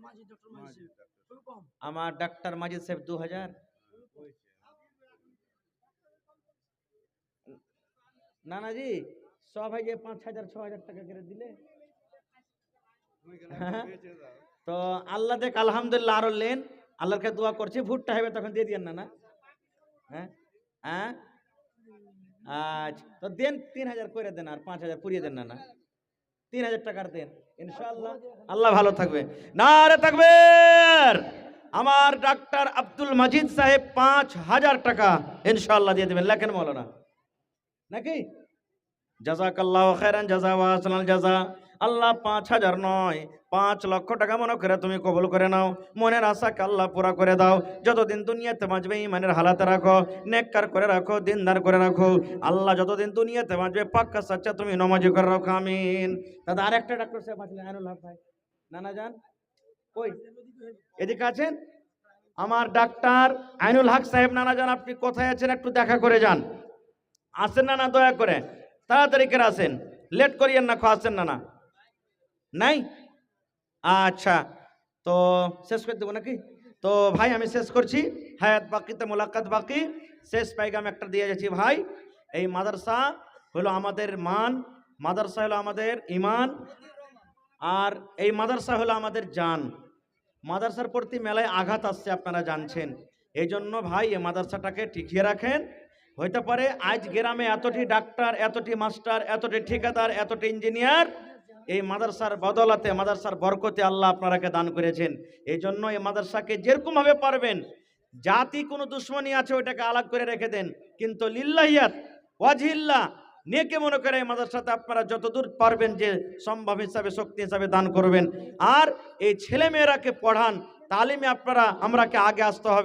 Speaker 4: माजी डॉक्टर माजी से फुल कम
Speaker 2: আমার ডাক্তার মাজিদ সাহেব 2000। নানাজি সবাই যে 5000 6000 টাকা করে দিলে, হ্যাঁ। তো আল্লাহ দেখ আলহামদুলিল্লাহ আরো লেন, আল্লাহকে দোয়া করছি, ভুট্টা হবে তখন দিয়ে দিয়েন না। হ্যাঁ হ্যাঁ, আচ্ছা তো দেন 3000 করে দেন, আর 5000 পুড়িয়ে দেন না 3000 টাকার দেন ইনশাআল্লাহ, আল্লাহ ভালো থাকবে। নারে তাকবীর। আমার ডাক্তার আব্দুল মাজিদ সাহেব 5000 টাকা ইনশাআল্লাহ দিয়ে দেবেন, লেখেন মৌলানা নাকি? জাযাকাল্লাহু খাইরান জাযা ওয়া আহসানাল জাযা। আল্লাহ 5000 নয় 5 লক্ষ টাকা মনে করে তুমি কবুল করে নাও, মনের আশাকে আল্লাহ পুরা করে দাও। যতদিন দুনিয়াতে বাঁচবে ইমানের হালাতে রাখো, নেককার করে রাখো, দিনদার করে রাখো। আল্লাহ যতদিন দুনিয়াতে বাঁচবে পাক্কা সাচ্চা তুমি নমাজি করে রাখো, আমিন। দাদা আরেকটা ডাক্তার সাহেব আছেন, আইনুল হক ভাই, নানা যান কই? এদিকে আছেন আমার ডাক্তার আইনুল হক সাহেব। নানা যান আপনি কোথায় আছেন, একটু দেখা করে যান। আসেন না, দয়া করে তাড়াতাড়ি করে আসেন, লেট করিয়েন না, আসেন না নাই? আচ্ছা তো শেষ করে দেবো নাকি? তো ভাই আমি শেষ করছি, হায়াত বাকিতে মোলাকাত বাকি। শেষ পাইগাম একটা দিয়ে যাচ্ছি ভাই, এই মাদ্রাসা হলো আমাদের মান, মাদ্রাসা হলো আমাদের ইমান, আর এই মাদ্রাসা হলো আমাদের জান। মাদ্রাসার প্রতি মেলায় আঘাত আসছে আপনারা জানছেন, এই জন্য ভাই এই মাদ্রাসাটাকে টিকিয়ে রাখেন। হইতে পারে আজ গ্রামে এতটি ডাক্তার, এতটি মাস্টার, এতটি ঠিকাদার, এতটি ইঞ্জিনিয়ার এই মাদ্রাসার বদলাতে, মাদ্রাসার বরকতে আল্লাহ আপনারাকে দান করেছেন। এই জন্য এই মাদ্রাসাকে যেরকম ভাবে পারবেন, জাতি কোনো দুশ্মনী আছে ওইটাকে আলাদা করে রেখে দেন, কিন্তু লিল্লাহিয়াত ওয়াজহিল্লাহ নেকে মনে করে এই মাদ্রাসাতে আপনারা যতদূর পারবেন যে সম্ভব হিসাবে, শক্তি হিসাবে দান করবেন। আর এই ছেলে মেয়েরাকে পড়ান, তালিমে আপনারা আমরাকে আগে আসতে হবে।